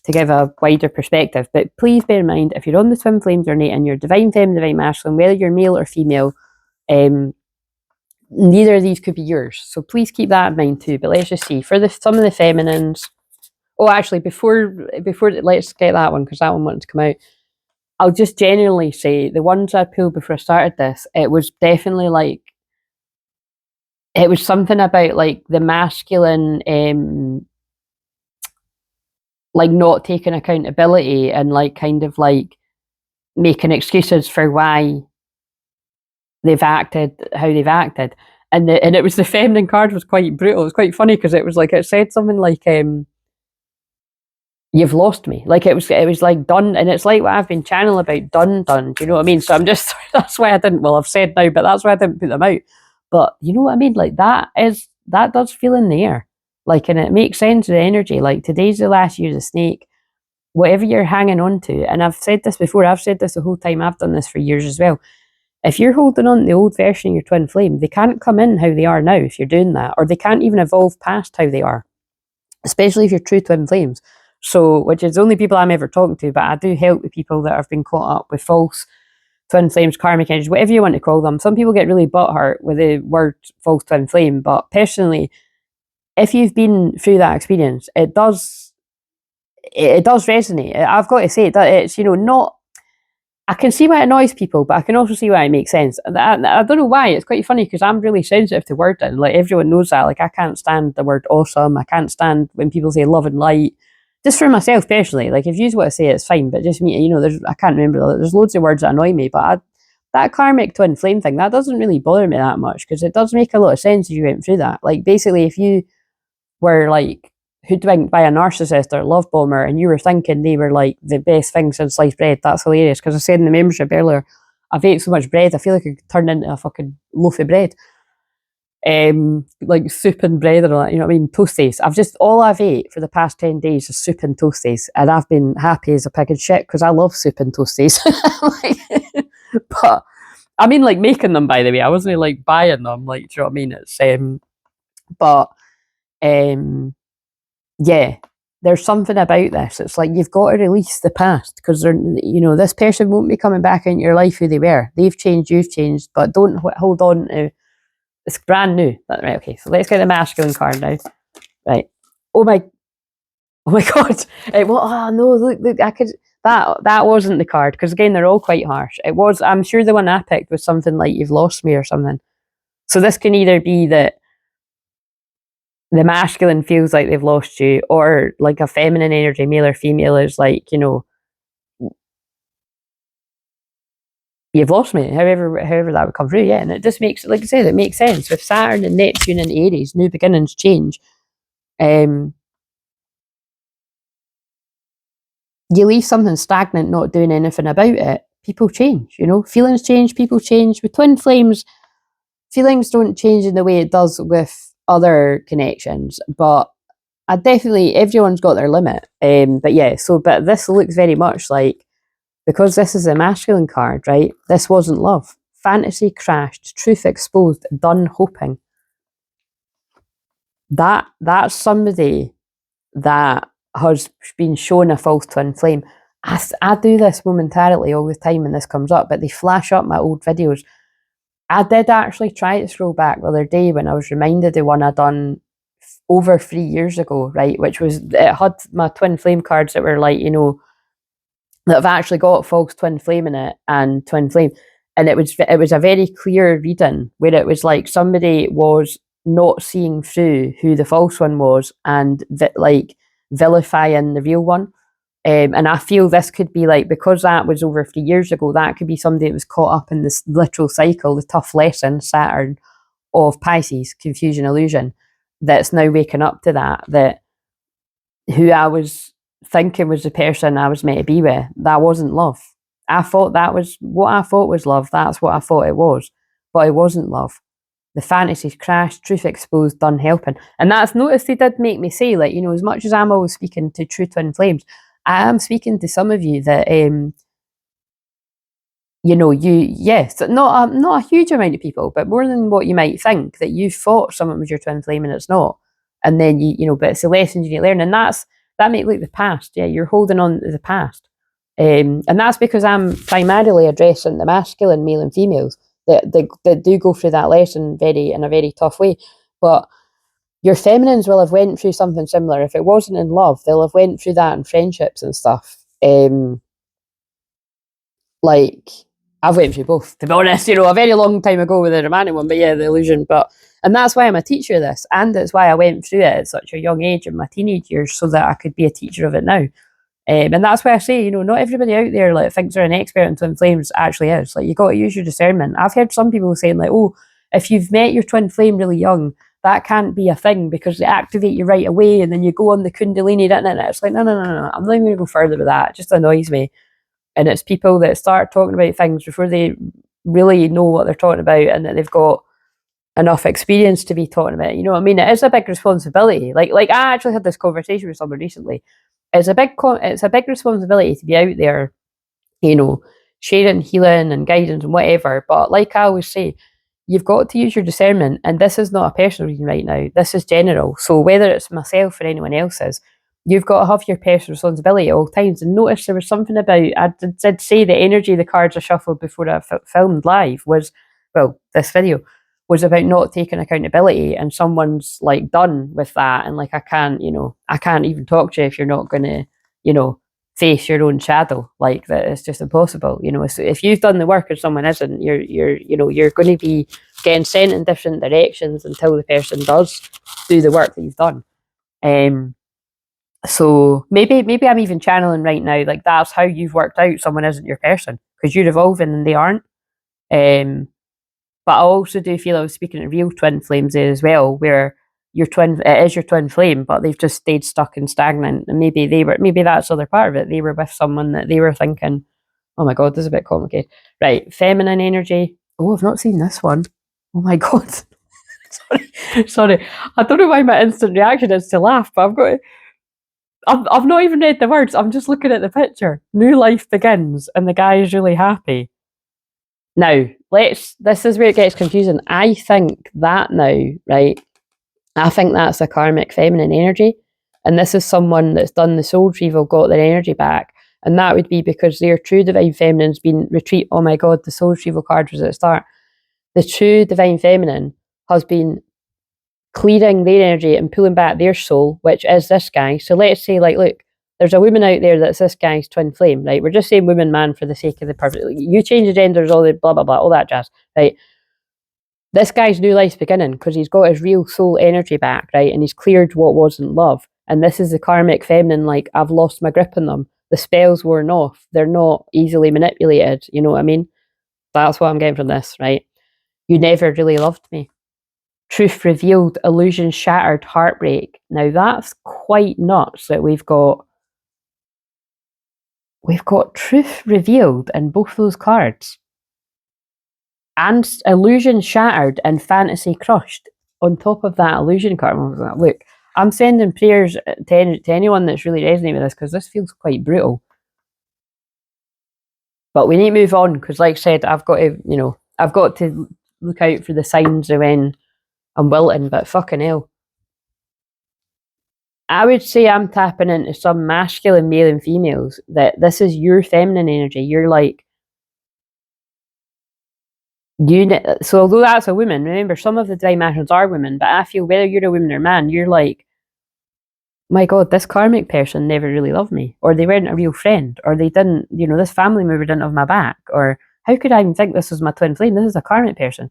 to give a wider perspective. But please bear in mind, if you're on the twin flame journey and you're divine feminine, divine masculine, whether you're male or female, neither of these could be yours. So please keep that in mind too. But let's just see, for some of the feminines. Oh, actually, before let's get that one, because that one wanted to come out. I'll just generally say the ones I pulled before I started this, it was definitely it was something about the masculine, not taking accountability and making excuses for why they've acted how they've acted. And it was the feminine card was quite brutal. It was quite funny because it was it said something you've lost me. It was done, and it's what I've been channeling about, done. Do you know what I mean? So I'm just, that's why I didn't, well, I've said now, but that's why I didn't put them out. But you know what I mean? That does feel in the air. And it makes sense of the energy. Today's the last year of the snake. Whatever you're hanging on to, and I've said this before, I've said this the whole time, I've done this for years as well. If you're holding on to the old version of your twin flame, they can't come in how they are now if you're doing that, or they can't even evolve past how they are, especially if you're true twin flames. So, which is the only people I'm ever talking to, but I do help the people that have been caught up with false twin flames, karmic energies, whatever you want to call them. Some people get really butthurt with the word false twin flame, but personally, if you've been through that experience, it does resonate. I've got to say it's not. I can see why it annoys people, but I can also see why it makes sense. I don't know why. It's quite funny because I'm really sensitive to wording. Everyone knows that. I can't stand the word awesome. I can't stand when people say love and light. Just for myself personally, if you want to say it, it's fine. But just me, I can't remember. There's loads of words that annoy me. But that karmic twin flame thing, that doesn't really bother me that much because it does make a lot of sense if you went through that. Basically, if you were hoodwinked by a narcissist or a love bomber and you were thinking they were the best thing since sliced bread, that's hilarious. Because I said in the membership earlier, I've ate so much bread, I feel like I could turn into a fucking loaf of bread. Soup and bread and all that, you know what I mean? Toasties. All I've ate for the past 10 days is soup and toasties, and I've been happy as a pig in shit because I love soup and toasties. But I mean, making them, by the way, I wasn't buying them, do you know what I mean? It's yeah, there's something about this. It's you've got to release the past because this person won't be coming back into your life who they were. They've changed, you've changed, but don't hold on to. It's brand new. Right, okay, so let's get the masculine card now. Right. Oh my god. Oh no, look, I could, that wasn't the card, because again, they're all quite harsh. It was, I'm sure the one I picked was something you've lost me or something. So this can either be that the masculine feels like they've lost you, or like a feminine energy, male or female, is like, you know, you've lost me, however that would come through. Yeah, and it just makes, like I said, it makes sense with Saturn and Neptune and Aries, new beginnings, change. You leave something stagnant, not doing anything about it, people change, you know, feelings change, people change. With twin flames, feelings don't change in the way it does with other connections, but I definitely, everyone's got their limit. But yeah, but this looks very much like, because this is a masculine card, right? This wasn't love. Fantasy crashed, truth exposed, done hoping. That's somebody that has been shown a false twin flame. I do this momentarily all the time when this comes up, but they flash up my old videos. I did actually try to scroll back the other day when I was reminded of one I done over 3 years ago, right? Which was, it had my twin flame cards that were like, you know, that have actually got false twin flame in it and twin flame. And it was a very clear reading where it was like somebody was not seeing through who the false one was and like vilifying the real one. And I feel this could be like, because that was over 3 years ago, that could be somebody that was caught up in this literal cycle, the tough lesson, Saturn, of Pisces, confusion, illusion, that's now waking up to that who I was thinking was the person I was meant to be with, that wasn't love. I thought that was what I thought was love. That's what I thought it was. But it wasn't love. The fantasies crashed, truth exposed, done helping. And that's, notice they did make me say, like, you know, as much as I'm always speaking to true twin flames, I am speaking to some of you that, you know, yes, not a huge amount of people, but more than what you might think, that you thought someone was your twin flame and it's not. And then you know, but it's the lessons you need to learn. And that may look the past. Yeah, you're holding on to the past. And that's because I'm primarily addressing the masculine, male and females that do go through that lesson in a very tough way. But your feminines will have went through something similar. If it wasn't in love, they'll have went through that in friendships and stuff. Like, I've went through both, to be honest, you know, a very long time ago with the romantic one, but yeah, the illusion. And that's why I'm a teacher of this, and it's why I went through it at such a young age in my teenage years, so that I could be a teacher of it now. And that's why I say, you know, not everybody out there like thinks they're an expert in twin flames actually is. Like, you got to use your discernment. I've heard some people saying like, oh, if you've met your twin flame really young, that can't be a thing because they activate you right away, and then you go on the Kundalini, and it's like, no, I'm not even going to go further with that. It just annoys me. And it's people that start talking about things before they really know what they're talking about, and that they've got enough experience to be talking about it. You know what I mean? It is a big responsibility. Like I actually had this conversation with someone recently. It's a big responsibility to be out there, you know, sharing healing and guidance and whatever. But like I always say, you've got to use your discernment. And this is not a personal reading right now. This is general. So whether it's myself or anyone else's, you've got to have your personal responsibility at all times. And notice there was something about, I did say the energy of the cards I shuffled before I filmed live was, well, this video was about not taking accountability, and someone's like done with that, and like, I can't even talk to you if you're not going to, you know, face your own shadow. Like, that it's just impossible, you know. So if you've done the work and someone isn't, you're going to be getting sent in different directions until the person does do the work that you've done. So maybe I'm even channeling right now, like, that's how you've worked out someone isn't your person, because you're evolving and they aren't. But I also do feel I was speaking to real twin flames there as well, where it is your twin flame, but they've just stayed stuck and stagnant. And maybe that's the other part of it. They were with someone that they were thinking, oh my God, this is a bit complicated. Right, feminine energy. Oh, I've not seen this one. Oh my God. Sorry. I don't know why my instant reaction is to laugh, but I've not even read the words. I'm just looking at the picture. New life begins, and the guy is really happy. Now, this is where it gets confusing. I think that now, right? I think that's a karmic feminine energy. And this is someone that's done the soul retrieval, got their energy back. And that would be because their true divine feminine's been retreat. Oh my God, the soul retrieval card was at the start. The true divine feminine has been clearing their energy and pulling back their soul, which is this guy. So let's say, like, look, there's a woman out there that's this guy's twin flame, right? We're just saying woman, man for the sake of the purpose. You change the genders, all the blah, blah, blah, all that jazz, right? This guy's new life's beginning because he's got his real soul energy back, right? And he's cleared what wasn't love. And this is the karmic feminine, like, I've lost my grip on them. The spells worn off. They're not easily manipulated. You know what I mean? That's what I'm getting from this, right? You never really loved me. Truth revealed, illusion shattered, heartbreak. Now that's quite nuts that we've got truth revealed in both those cards. And illusion shattered and fantasy crushed on top of that illusion card. Look, I'm sending prayers to anyone that's really resonating with this, because this feels quite brutal. But we need to move on, because like I said, I've got to look out for the signs of when I'm wilting, but fucking hell. I would say I'm tapping into some masculine male and females, that this is your feminine energy. You're like, so although that's a woman, remember, some of the dimensions are women, but I feel whether you're a woman or man, you're like, my God, this karmic person never really loved me, or they weren't a real friend, or they didn't, this family member didn't have my back, or how could I even think this was my twin flame? This is a karmic person.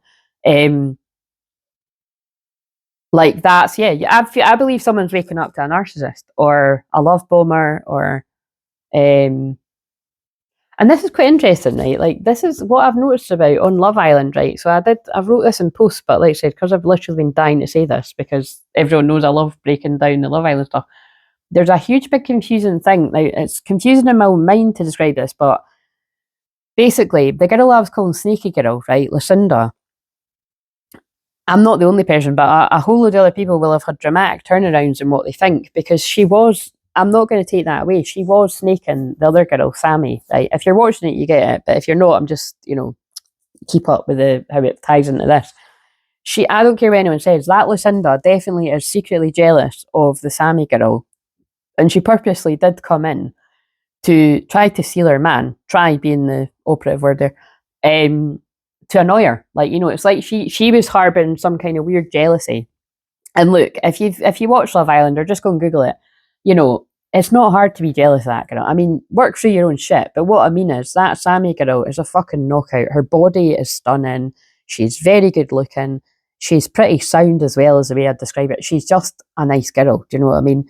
Like that's, I believe someone's waking up to a narcissist or a love bomber, or and this is quite interesting, right? Like, this is what I've noticed about on Love Island, right? So I wrote this in posts, but like I said, because I've literally been dying to say this, because everyone knows I love breaking down the Love Island stuff. There's a huge, big, confusing thing. Now, it's confusing in my own mind to describe this, but basically, the girl I was calling Sneaky Girl, right, Lucinda, I'm not the only person, but a whole load of other people will have had dramatic turnarounds in what they think, because she was, I'm not going to take that away, she was snaking the other girl, Sammy, right? If you're watching it, you get it, but if you're not, I'm just, keep up with how it ties into this. I don't care what anyone says, that Lucinda definitely is secretly jealous of the Sammy girl, and she purposely did come in to try to steal her man, try being the operative word there, to annoy her. Like, it's like she was harbouring some kind of weird jealousy. And look, if you watch Love Island, or just go and Google it, it's not hard to be jealous of that girl. I mean, work through your own shit. But what I mean is, that Sammy girl is a fucking knockout. Her body is stunning. She's very good looking. She's pretty sound as well, as the way I'd describe it. She's just a nice girl. Do you know what I mean?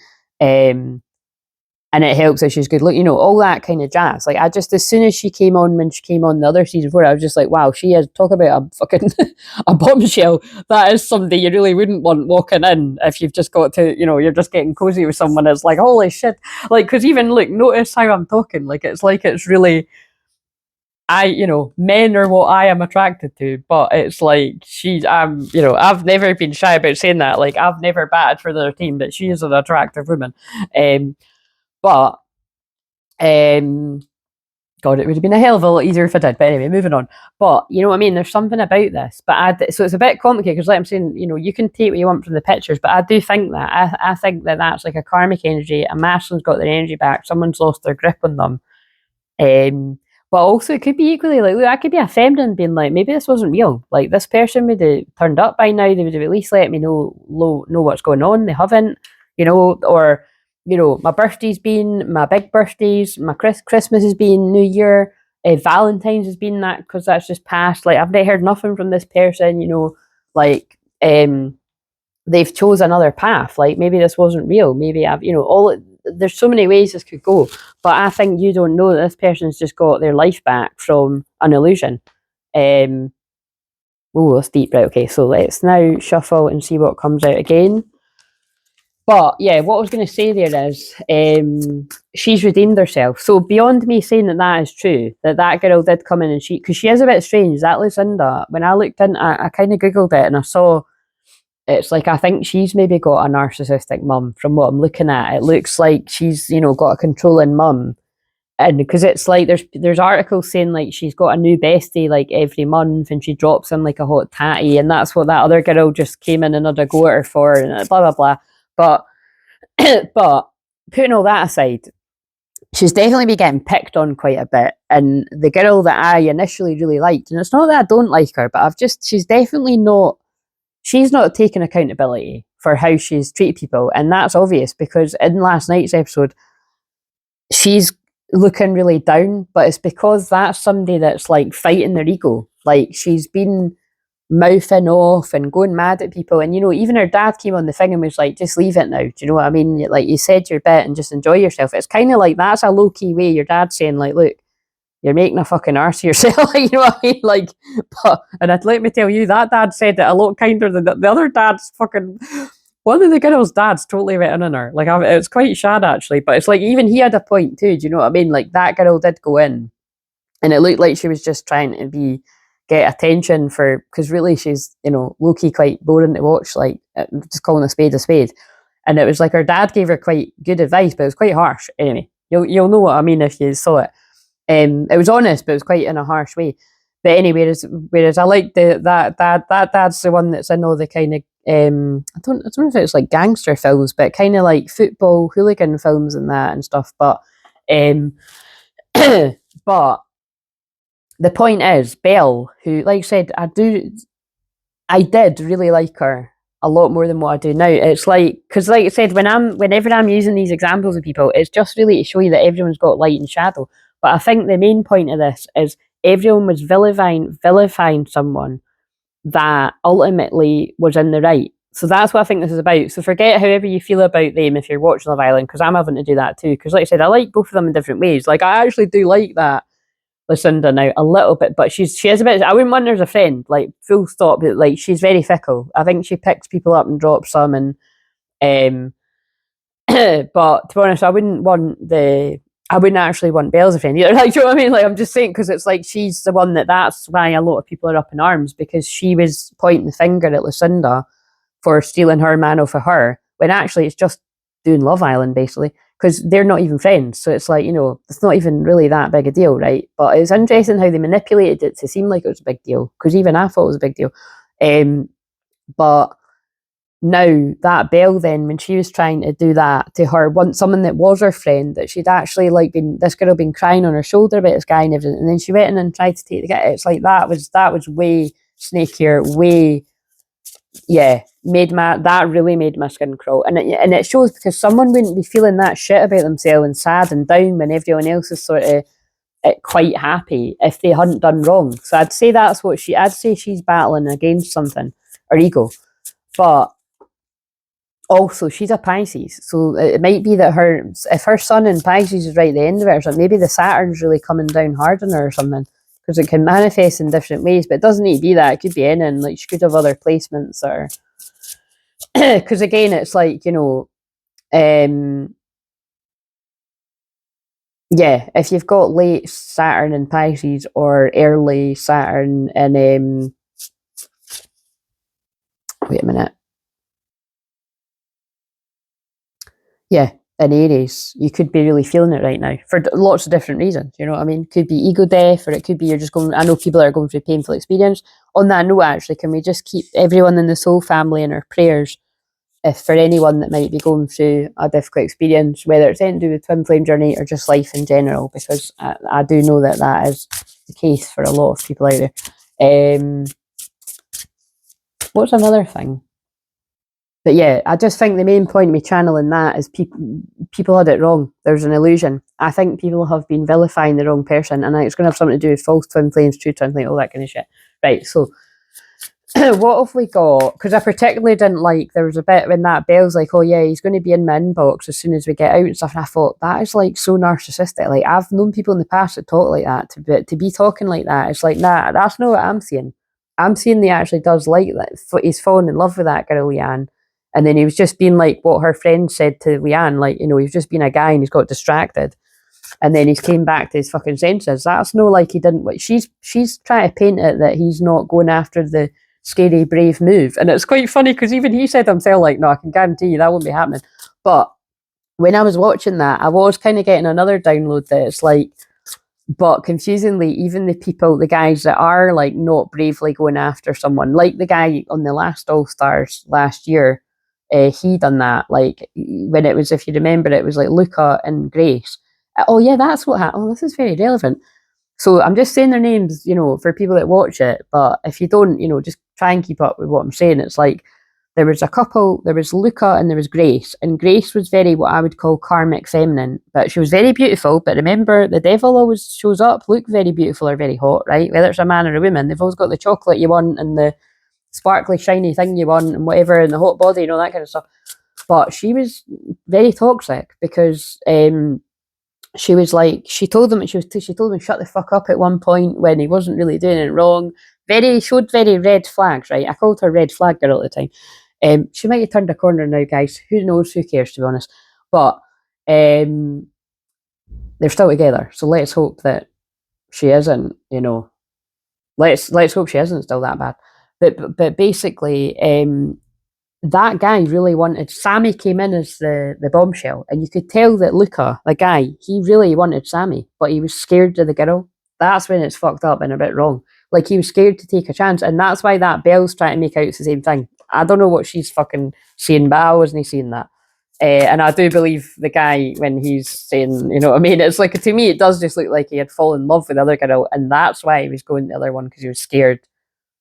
And it helps that she's good looking, all that kind of jazz. Like, as soon as she came on, when she came on the other season before, I was just like, wow, she is, talk about a fucking, a bombshell. That is somebody you really wouldn't want walking in if you've just got to, you're just getting cozy with someone. It's like, holy shit. Like, because even, look, notice how I'm talking. Like, it's really, men are what I am attracted to, but it's like, I've never been shy about saying that. Like, I've never batted for their team, but she is an attractive woman. But, God, it would have been a hell of a lot easier if I did. But anyway, moving on. But, you know what I mean? There's something about this. But so it's a bit complicated, because like I'm saying, you can take what you want from the pictures, but I do think that, I think that that's like a karmic energy. A masculine's got their energy back. Someone's lost their grip on them. But also, it could be equally like, look, I could be a feminine being like, maybe this wasn't real. Like, this person would have turned up by now. They would have at least let me know what's going on. They haven't, or my birthday's been, my big birthdays, my Christmas has been, New Year, Valentine's has been that, because that's just passed. Like, I've not heard nothing from this person, like, they've chose another path. Like, maybe this wasn't real. Maybe there's so many ways this could go. But I think you don't know that this person's just got their life back from an illusion. Oh, that's deep. Right, okay, so let's now shuffle and see what comes out again. But yeah, what I was going to say there is, she's redeemed herself. So beyond me saying that is true, that girl did come in, and because she is a bit strange, that Lucinda, when I looked in, I kind of Googled it, and I saw, it's like, I think she's maybe got a narcissistic mum from what I'm looking at. It looks like she's, got a controlling mum. And because it's like, there's articles saying like she's got a new bestie like every month, and she drops in like a hot tatty, and that's what that other girl just came in and had a go at her for, and blah, blah, blah. But but putting all that aside, she's definitely been getting picked on quite a bit. And the girl that I initially really liked, and it's not that I don't like her, but she's definitely not, she's not taking accountability for how she's treated people. And that's obvious, because in last night's episode, she's looking really down, but it's because that's somebody that's like fighting their ego. Like, she's been mouthing off and going mad at people. And, you know, even her dad came on the thing and was like, just leave it now. Do you know what I mean? Like, you said your bit and just enjoy yourself. It's kind of like, that's a low-key way your dad's saying, like, look, you're making a fucking arse of yourself. You know what I mean? Like, and let me tell you, that dad said it a lot kinder than the other dad's fucking... One of the girls' dads totally went in on her. Like, it's quite sad, actually. But it's like, even he had a point, too. Do you know what I mean? Like, that girl did go in. And it looked like she was just trying to get attention for... Because really, she's, you know, low-key quite boring to watch. Like, just calling a spade a spade. And it was like her dad gave her quite good advice, but it was quite harsh. Anyway, you'll know what I mean if you saw it. It was honest, but it was quite in a harsh way. But anyway, whereas I like that dad's the one that's in all the kind of I don't know if it's like gangster films, but kind of like football hooligan films and that and stuff. But but the point is, Belle, who, like I said, I did really like her a lot more than what I do now. It's like, because like I said, whenever I'm using these examples of people, it's just really to show you that everyone's got light and shadow. But I think the main point of this is everyone was vilifying someone that ultimately was in the right. So that's what I think this is about. So forget however you feel about them if you're watching Love Island, because I'm having to do that too. Because like I said, I like both of them in different ways. Like, I actually do like that Lucinda now a little bit, but she is a bit... I wouldn't want her as a friend, like, full stop. But like, she's very fickle. I think she picks people up and drops them, and but to be honest, I wouldn't actually want Belle as a friend either. Like, do you know what I mean? Like, I'm just saying, because it's like she's the one that's why a lot of people are up in arms, because she was pointing the finger at Lucinda for stealing her man off of her, when actually it's just doing Love Island, basically, because they're not even friends. So it's like, you know, it's not even really that big a deal, right? But it's interesting how they manipulated it to seem like it was a big deal, because even I thought it was a big deal. But now that Belle, then, when she was trying to do that to her, someone that was her friend, that she'd actually like this girl been crying on her shoulder about this guy and everything, and then she went in and tried to take the guy. It's like that was way snakier, way, yeah, that really made my skin crawl. And it shows, because someone wouldn't be feeling that shit about themselves and sad and down when everyone else is sort of quite happy if they hadn't done wrong. So I'd say I'd say she's battling against something, her ego. But also, she's a Pisces, so it might be that if her sun in Pisces is right at the end of it, or something, maybe the Saturn's really coming down hard on her or something, because it can manifest in different ways, but it doesn't need to be that. It could be anything. Like, she could have other placements, or because again, it's like, you know, yeah, if you've got late Saturn in Pisces or early Saturn in wait a minute. Yeah, in Aries, you could be really feeling it right now for lots of different reasons. You know what I mean? Could be ego death, or it could be you're just going... I know people that are going through painful experience. On that note, actually, can we just keep everyone in the soul family in our prayers if for anyone that might be going through a difficult experience, whether it's anything to do with twin flame journey or just life in general, because I do know that is the case for a lot of people out there. What's another thing? But yeah, I just think the main point of me channeling that is people had it wrong. There's an illusion. I think people have been vilifying the wrong person, and it's going to have something to do with false twin flames, true twin flame, all that kind of shit. Right, so what have we got? Because I particularly didn't like, there was a bit when that Belle's like, oh yeah, he's going to be in my inbox as soon as we get out and stuff, and I thought, that is like so narcissistic. Like, I've known people in the past that talk like that, to be talking like that, it's like, nah, that's not what I'm seeing. I'm seeing he actually does like that. He's fallen in love with that girl, Leanne. And then he was just being like what her friend said to Leanne, like, you know, he's just been a guy and he's got distracted. And then he's came back to his fucking senses. That's no like he didn't... She's trying to paint it that he's not going after the scary, brave move. And it's quite funny, because even he said himself, like, no, I can guarantee you that won't be happening. But when I was watching that, I was kind of getting another download that it's like, but confusingly, even the guys that are like not bravely going after someone, like the guy on the last All Stars last year, he done that. Like, when it was, if you remember, it was like Luca and Grace. Oh yeah, that's what happened. Oh, this is very relevant. So I'm just saying their names, you know, for people that watch it. But if you don't, you know, just try and keep up with what I'm saying. It's like, there was a couple, there was Luca and there was Grace. And Grace was very, what I would call karmic feminine. But she was very beautiful. But remember, the devil always shows up, look very beautiful or very hot, right? Whether it's a man or a woman, they've always got the chocolate you want and the sparkly, shiny thing you want and whatever, and the hot body and all that kind of stuff. But she was very toxic because she was like, she told him shut the fuck up at one point when he wasn't really doing it wrong. Showed very red flags, right? I called her red flag girl at the time. She might have turned a corner now, guys. Who knows? Who cares, to be honest? But they're still together, so let's hope that she isn't. Let's hope she isn't still that bad. But basically, that guy really wanted. Sammy came in as the bombshell, and you could tell that Luca, the guy, he really wanted Sammy, but he was scared of the girl. That's when it's fucked up and a bit wrong. Like, he was scared to take a chance, and that's why that Belle's trying to make out it's the same thing. I don't know what she's fucking saying, but I wasn't seeing that. And I do believe the guy when he's saying, you know what I mean? It's like, to me, it does just look like he had fallen in love with the other girl, and that's why he was going to the other one, because he was scared,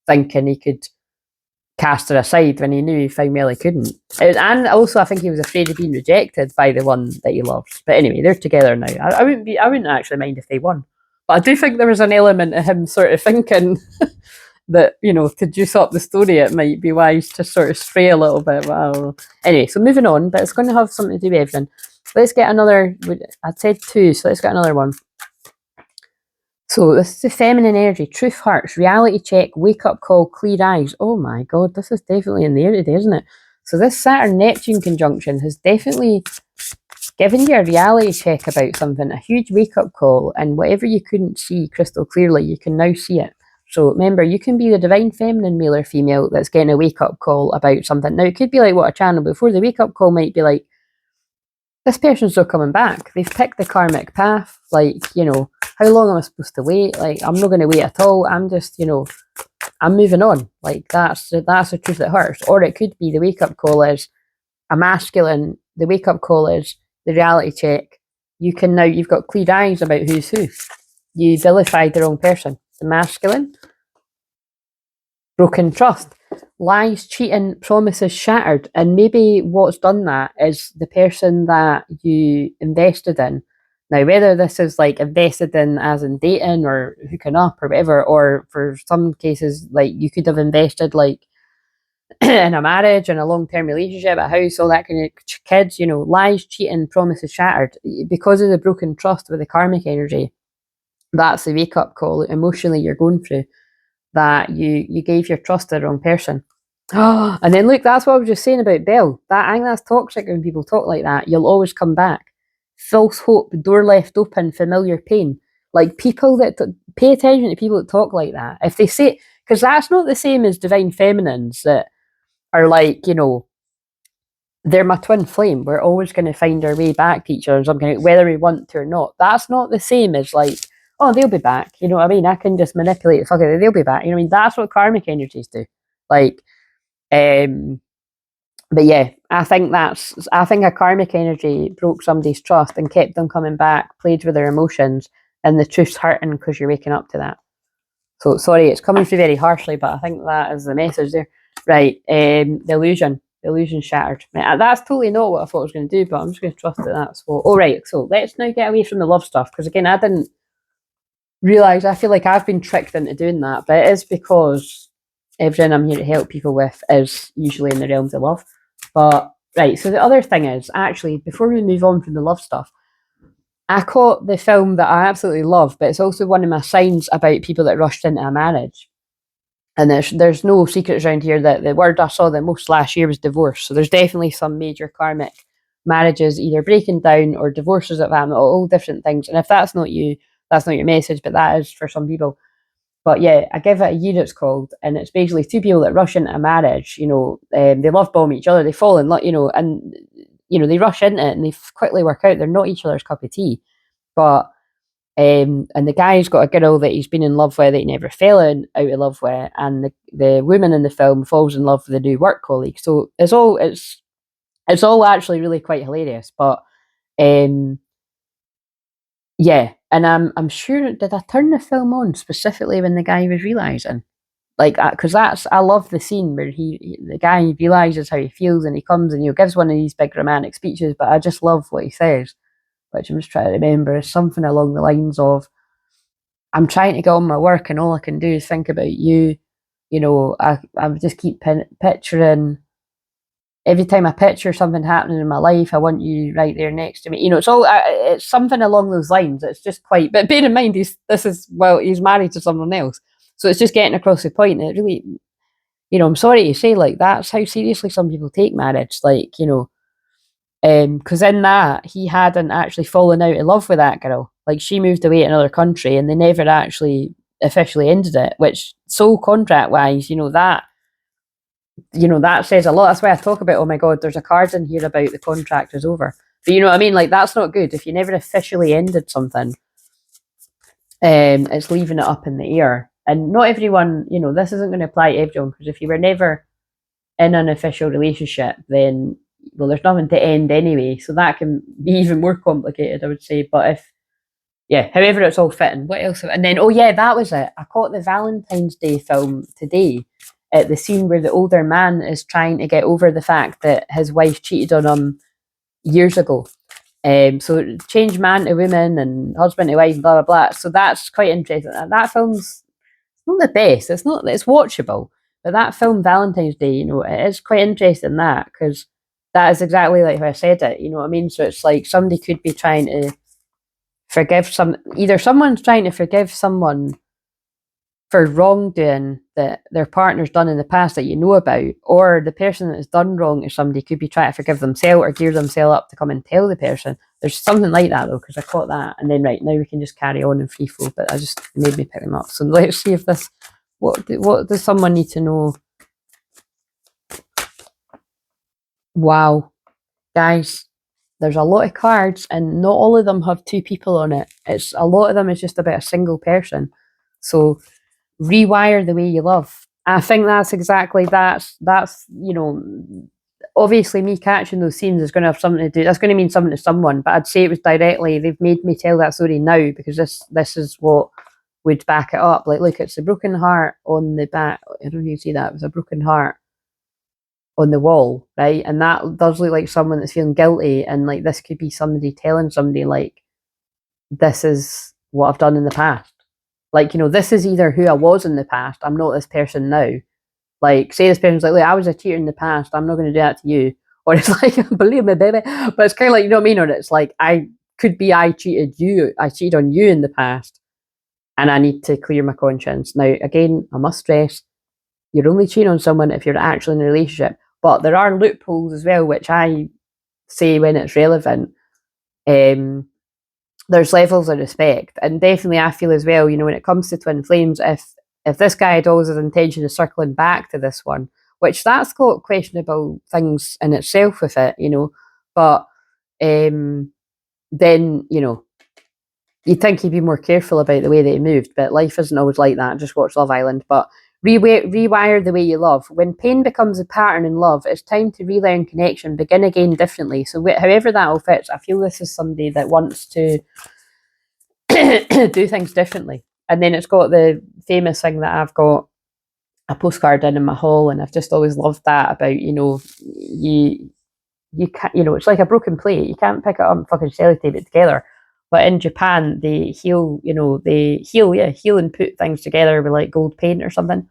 thinking he could cast her aside when he knew he found well he couldn't. And also, I think he was afraid of being rejected by the one that he loves. But anyway, they're together now. I wouldn't actually mind if they won. But I do think there was an element of him sort of thinking that, to juice up the story, it might be wise to sort of stray a little bit. But I don't know. Anyway, so moving on, but it's going to have something to do with everything. Let's get another. I said 2, so let's get another one. So this is the feminine energy, truth hurts, reality check, wake up call, clear eyes. Oh my God, this is definitely in the air today, isn't it? So this Saturn-Neptune conjunction has definitely given you a reality check about something, a huge wake up call, and whatever you couldn't see crystal clearly, you can now see it. So remember, you can be the divine feminine, male or female, that's getting a wake up call about something. Now, it could be like what a channel before. The wake up call might be like, this person's not coming back. They've picked the karmic path. Like, how long am I supposed to wait? Like, I'm not going to wait at all. I'm just, I'm moving on. Like, that's the truth that hurts. Or it could be the wake-up call is a masculine. The wake-up call is the reality check. You've got clear eyes about who's who. You vilified the wrong person. The masculine, broken trust. Lies, cheating, promises shattered, and maybe what's done that is the person that you invested in. Now, whether this is like invested in as in dating or hooking up or whatever, or for some cases, like you could have invested like in a marriage and a long-term relationship, a house, all that kind of kids, lies, cheating, promises shattered. Because of the broken trust with the karmic energy, that's the wake-up call emotionally you're going through, that you gave your trust to the wrong person. And then look, that's what I was just saying about Belle. I think that's toxic when people talk like that. You'll always come back. False hope, door left open, familiar pain. Like, people that pay attention to people that talk like that. If they say, because that's not the same as divine feminines that are like, they're my twin flame. We're always going to find our way back to each other, whether we want to or not. That's not the same as like, oh, they'll be back. You know what I mean? I can just manipulate the fuck out of it. They'll be back. You know what I mean? That's what karmic energies do. Like, but yeah, I think a karmic energy broke somebody's trust and kept them coming back, played with their emotions, and the truth's hurting because you're waking up to that. So sorry, it's coming through very harshly, but I think that is the message there. Right, the illusion shattered. That's totally not what I thought I was going to do, but I'm just going to trust that that's what. All right, so let's now get away from the love stuff, because again, I didn't realise, I feel like I've been tricked into doing that, but it is because everything I'm here to help people with is usually in the realms of love. But right, so the other thing is, actually, before we move on from the love stuff, I caught the film that I absolutely love, but it's also one of my signs about people that rushed into a marriage. And there's no secrets around here that the word I saw the most last year was divorce. So there's definitely some major karmic marriages either breaking down or divorces that have happened, all different things. And if that's not you, that's not your message, but that is for some people. But yeah, I give it a year, it's called, and it's basically two people that rush into a marriage. They love bomb each other, they fall in love, and they rush into it and they quickly work out they're not each other's cup of tea. But and the guy's got a girl that he's been in love with that he never fell out of love with, and the woman in the film falls in love with a new work colleague. So it's all actually really quite hilarious. But yeah, and I'm sure, did I turn the film on specifically when the guy was realising? Like, because I love the scene where the guy realises how he feels and he comes and gives one of these big romantic speeches, but I just love what he says, which I'm just trying to remember, is something along the lines of, I'm trying to get on my work and all I can do is think about you. you know, I just keep picturing, every time I picture something happening in my life, I want you right there next to me. You know, it's something along those lines. It's just quite, but bear in mind, he's married to someone else. So it's just getting across the point. It really, you know, I'm sorry to say, like, that's how seriously some people take marriage. Like, you know, because in that, he hadn't actually fallen out of love with that girl. Like, she moved away to another country and they never actually officially ended it, which, soul contract wise, you know, that says a lot. That's why I talk about, oh my God, there's a card in here about the contract is over. But you know what I mean? Like, that's not good. If you never officially ended something, it's leaving it up in the air. And not everyone, you know, this isn't going to apply to everyone, because if you were never in an official relationship, then, well, there's nothing to end anyway. So that can be even more complicated, I would say. But however, it's all fitting. What else? And then, oh yeah, that was it. I caught the Valentine's Day film today at the scene where the older man is trying to get over the fact that his wife cheated on him years ago. So change man to woman and husband to wife, blah, blah, blah. So that's quite interesting. That film's not the best. It's watchable. But that film, Valentine's Day, you know, it is quite interesting, that, because that is exactly like how I said it, you know what I mean? So it's like somebody could be trying to either someone's trying to forgive someone for wrongdoing that their partner's done in the past that you know about, or the person that has done wrong to somebody could be trying to forgive themselves or gear themselves up to come and tell the person. There's something like that, though, because I caught that. And then, right, now we can just carry on in free flow, but I just made me pick them up. So let's see if this, what does someone need to know? Wow, guys, there's a lot of cards and not all of them have two people on it. It's a lot of them is just about a single person. So rewire the way you love. I think that's exactly that's you know, obviously me catching those scenes is going to have something to do. That's going to mean something to someone. But I'd say it was directly. They've made me tell that story now because this is what would back it up. Like, look, it's a broken heart on the back. I don't know if you see that. It was a broken heart on the wall, right? And that does look like someone that's feeling guilty. And like, this could be somebody telling somebody, like, this is what I've done in the past. Like, you know, this is either who I was in the past. I'm not this person now. Like, say this person's like, look, I was a cheater in the past. I'm not going to do that to you. Or it's like, believe me, baby. But it's kind of like, you know what I mean? Or it's like, I cheated on you in the past. And I need to clear my conscience. Now, again, I must stress, you're only cheating on someone if you're actually in a relationship. But there are loopholes as well, which I say when it's relevant. There's levels of respect, and definitely I feel as well, you know, when it comes to twin flames, if this guy had always his intention of circling back to this one, which that's got questionable things in itself with it, you know, but then, you know, you'd think he'd be more careful about the way that he moved, but life isn't always like that. Just watch Love Island. But rewire the way you love. When pain becomes a pattern in love, it's time to relearn connection, begin again differently. So however that all fits, I feel this is somebody that wants to do things differently. And then it's got the famous thing that I've got a postcard in my hall, and I've just always loved that about, you know, you can't, you know, it's like a broken plate. You can't pick it up and fucking sellotape it together. But in Japan, they heal and put things together with like gold paint or something.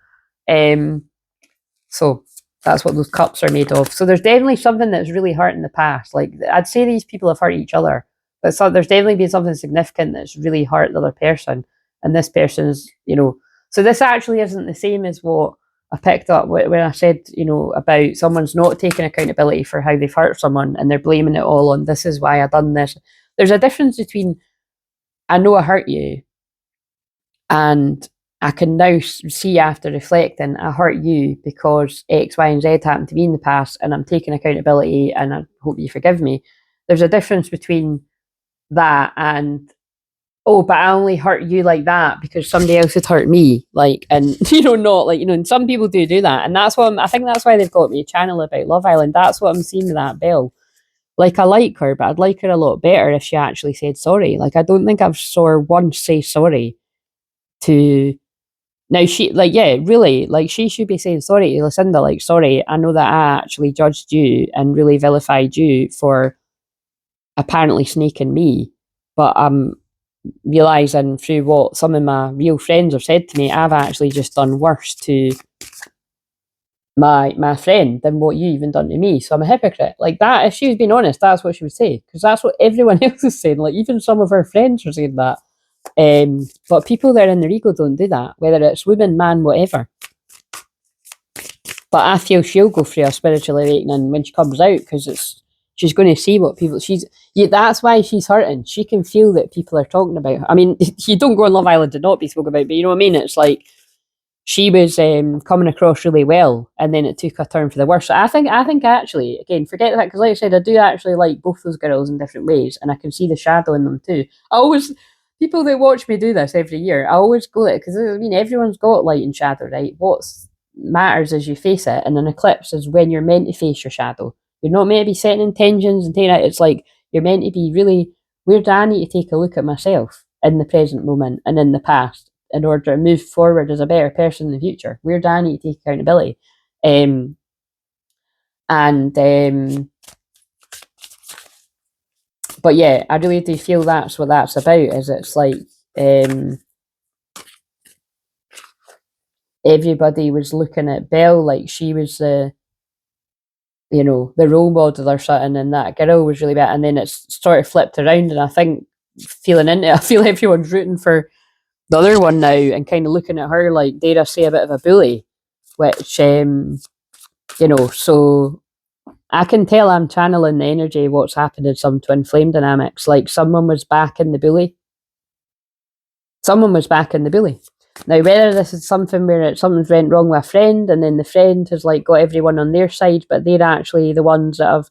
So that's what those cups are made of. So there's definitely something that's really hurt in the past. Like, I'd say these people have hurt each other, but there's definitely been something significant that's really hurt the other person. And this person's, you know, so this actually isn't the same as what I picked up when I said, you know, about someone's not taking accountability for how they've hurt someone and they're blaming it all on, this is why I done this. There's a difference between, I know I hurt you, and I can now see after reflecting, I hurt you because X, Y, and Z happened to me in the past, and I'm taking accountability and I hope you forgive me. There's a difference between that and, oh, but I only hurt you like that because somebody else had hurt me. Like, and, you know, not like, you know, and some people do that. And that's what I think that's why they've got me a channel about Love Island. That's what I'm seeing with that Belle. Like, I like her, but I'd like her a lot better if she actually said sorry. Like, I don't think I've saw her once say sorry to, now she, like, yeah, really, like, she should be saying sorry to Lucinda, like, sorry, I know that I actually judged you and really vilified you for apparently snaking me, but I'm realising through what some of my real friends have said to me, I've actually just done worse to my friend than what you even done to me. So I'm a hypocrite. Like that, if she was being honest, that's what she would say. Because that's what everyone else is saying. Like even some of her friends are saying that. But people that are in their ego don't do that, whether it's woman, man, whatever. But I feel she'll go through a spiritual awakening when she comes out, because she's going to see what people that's why she's hurting. She can feel that people are talking about her. I mean, you don't go on Love Island to not be spoken about, but you know what I mean? It's like she was coming across really well, and then it took a turn for the worse. So I think actually, again, forget that, because like I said, I do actually like both those girls in different ways, and I can see the shadow in them too. I always, people that watch me do this every year, I always go there, because I mean, everyone's got light and shadow, right? What matters is you face it, and an eclipse is when you're meant to face your shadow. You're not meant to be setting intentions and taking it. It's like you're meant to be really, where do I need to take a look at myself in the present moment and in the past, in order to move forward as a better person in the future? Where do I need to take accountability? But yeah, I really do feel that's what that's about. Is it's like everybody was looking at Belle like she was the role model or something, and that girl was really bad. And then it's sort of flipped around, and I think feeling into it, I feel everyone's rooting for the other one now, and kind of looking at her like, dare I say, a bit of a bully, which so I can tell I'm channeling the energy of what's happened in some twin flame dynamics. Like someone was back in the bully. Someone was back in the bully. Now, whether this is something where something's went wrong with a friend, and then the friend has like got everyone on their side, but they're actually the ones that have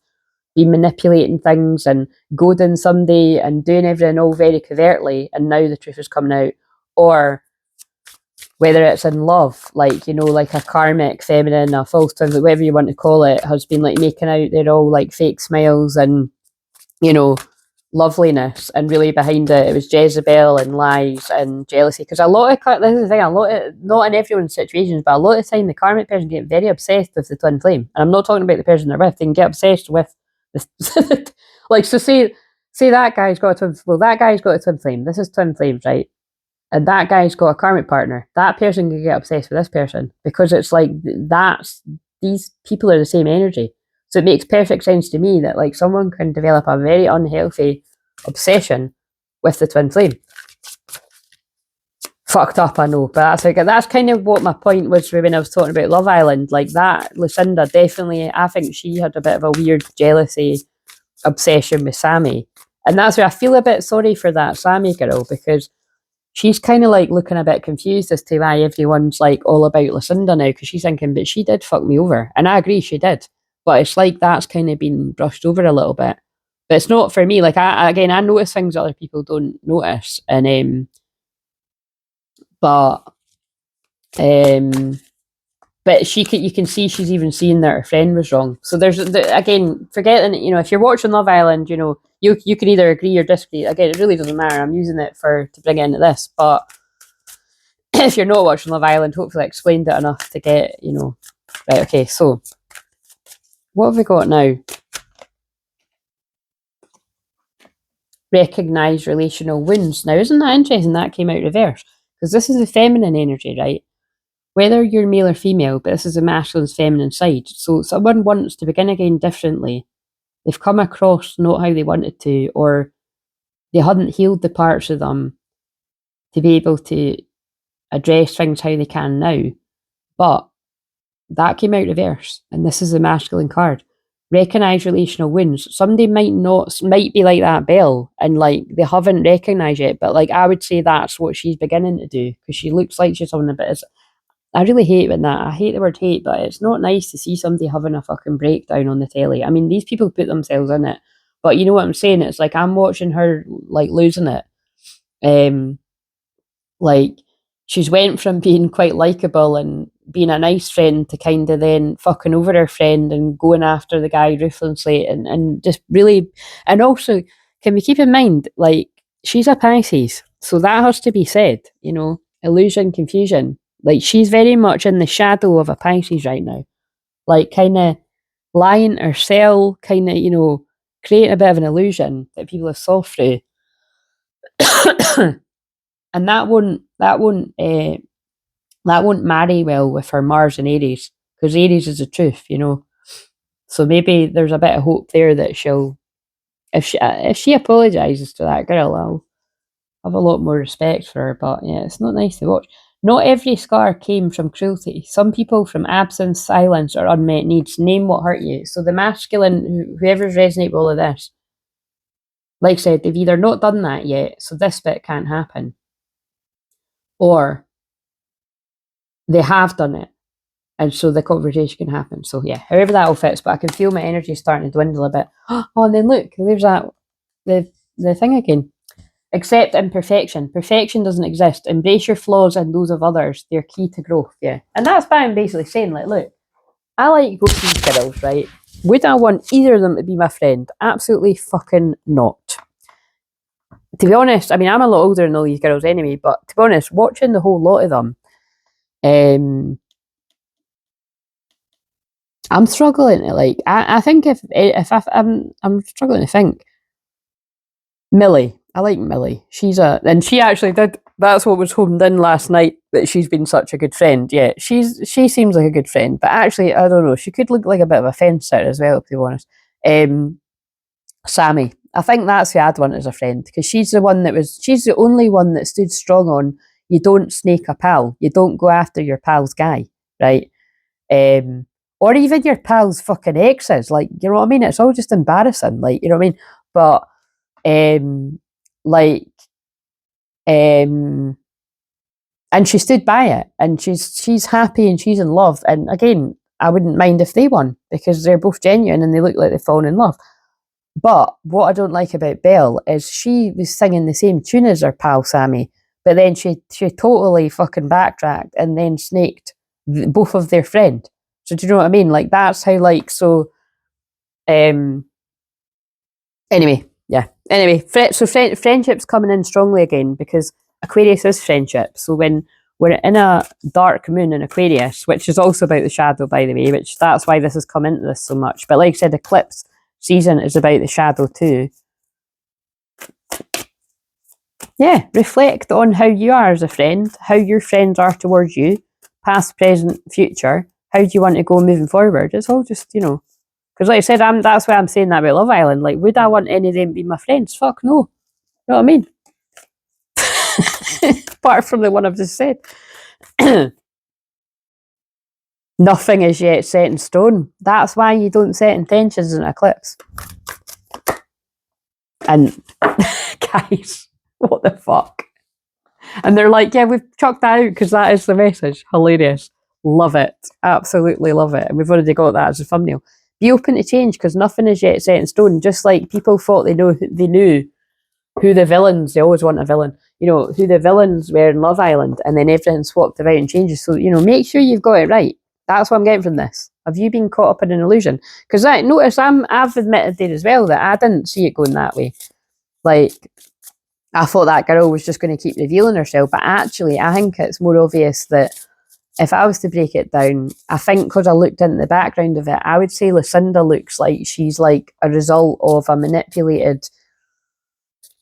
been manipulating things and goading somebody and doing everything all very covertly, and now the truth is coming out, or whether it's in love, like, like a karmic feminine, a false twin, whatever you want to call it, has been like making out they're all like fake smiles and, loveliness, and really behind it was Jezebel and lies and jealousy. Because this is the thing, not in everyone's situations, but a lot of the time the karmic person get very obsessed with the twin flame. And I'm not talking about the person they're with, they can get obsessed with this. Like, so say that guy's got a twin, well, that guy's got a twin flame, this is twin flames, right? And that guy's got a karmic partner, that person can get obsessed with this person, because it's like, these people are the same energy. So it makes perfect sense to me that like someone can develop a very unhealthy obsession with the twin flame. Fucked up, I know, but that's kind of what my point was when I was talking about Love Island. Like that, Lucinda definitely, I think she had a bit of a weird jealousy obsession with Sammy. And that's where I feel a bit sorry for that Sammy girl, because she's kind of like looking a bit confused as to why everyone's like all about Lucinda now, because she's thinking, but she did fuck me over. And I agree, she did. But it's like that's kind of been brushed over a little bit. But it's not for me. Like, I notice things other people don't notice. And, but you can see she's even seeing that her friend was wrong. So again, forgetting, if you're watching Love Island, you can either agree or disagree. Again, it really doesn't matter. I'm using it to bring into this, but if you're not watching Love Island, hopefully I explained it enough to get, right, okay, so what have we got now? Recognize relational wounds. Now, isn't that interesting? That came out reverse, because this is the feminine energy, right? Whether you're male or female, but this is the masculine's feminine side. So someone wants to begin again differently. They've come across not how they wanted to, or they hadn't healed the parts of them to be able to address things how they can now. But that came out reverse, and this is the masculine card. Recognize relational wounds. Somebody might be like that Belle, and like they haven't recognized it, but like I would say that's what she's beginning to do, because she looks like she's having a bit of, I really hate when that, I hate the word hate, but it's not nice to see somebody having a fucking breakdown on the telly. I mean, these people put themselves in it, but you know what I'm saying? It's like I'm watching her like losing it. Like she's went from being quite likable and being a nice friend to kind of then fucking over her friend and going after the guy ruthlessly, and just really, and also, can we keep in mind, like, she's a Pisces, so that has to be said, illusion, confusion. Like, she's very much in the shadow of a Pisces right now, like kind of lying to herself, kind of, creating a bit of an illusion that people are soft through. And that won't marry well with her Mars and Aries, because Aries is the truth, you know. So maybe there's a bit of hope there that she'll, if she apologises to that girl, I'll have a lot more respect for her. But yeah, it's not nice to watch. Not every scar came from cruelty. Some people from absence, silence, or unmet needs. Name what hurt you. So the masculine, whoever's resonate with all of this, like I said, they've either not done that yet, so this bit can't happen, or they have done it, and so the conversation can happen. So yeah, however that all fits, but I can feel my energy starting to dwindle a bit. Oh, and then look, there's that, the thing again. Accept imperfection. Perfection doesn't exist. Embrace your flaws and those of others. They're key to growth. Yeah. And that's why I'm basically saying, like, look, I like both these girls, right? Would I want either of them to be my friend? Absolutely fucking not. To be honest, I mean, I'm a lot older than all these girls anyway, but to be honest, watching the whole lot of them, I'm struggling to, like, I think if I'm struggling to think. Millie. I like Millie. And she actually did, that's what was homed in last night, that she's been such a good friend. Yeah, she seems like a good friend, but actually, I don't know, she could look like a bit of a fence sitter as well, to be honest. Sammy. I think that's who I'd want as a friend, because she's the only one that stood strong on, you don't snake a pal. You don't go after your pal's guy, right? Or even your pal's fucking exes. Like, you know what I mean? It's all just embarrassing. Like, you know what I mean? But and she stood by it, and she's happy and she's in love. And again, I wouldn't mind if they won, because they're both genuine and they look like they've fallen in love. But what I don't like about Belle is she was singing the same tune as her pal Sammy, but then she totally fucking backtracked and then snaked both of their friend. So do you know what I mean? Like, that's how, like, so anyway, yeah. Anyway, so friendship's coming in strongly again, because Aquarius is friendship. So when we're in a dark moon in Aquarius, which is also about the shadow, by the way, which that's why this has come into this so much. But like I said, eclipse season is about the shadow too. Yeah, reflect on how you are as a friend, how your friends are towards you, past, present, future. How do you want to go moving forward? It's all just, you know, because like I said, that's why I'm saying that about Love Island. Like, would I want any of them to be my friends? Fuck no. You know what I mean? Apart from the one I've just said. Nothing is yet set in stone. That's why you don't set intentions in an eclipse. And guys, what the fuck? And they're like, yeah, we've chucked that out because that is the message. Hilarious. Love it. Absolutely love it. And we've already got that as a thumbnail. Be open to change, because nothing is yet set in stone. Just like people thought they knew who the villains, they always want a villain, you know, who the villains were in Love Island, and then everything swapped about and changes. So, you know, make sure you've got it right. That's what I'm getting from this. Have you been caught up in an illusion? Because I notice I've admitted there as well that I didn't see it going that way. Like, I thought that girl was just going to keep revealing herself, but actually I think it's more obvious that if I was to break it down, I think because I looked into the background of it, I would say Lucinda looks like she's like a result of a manipulated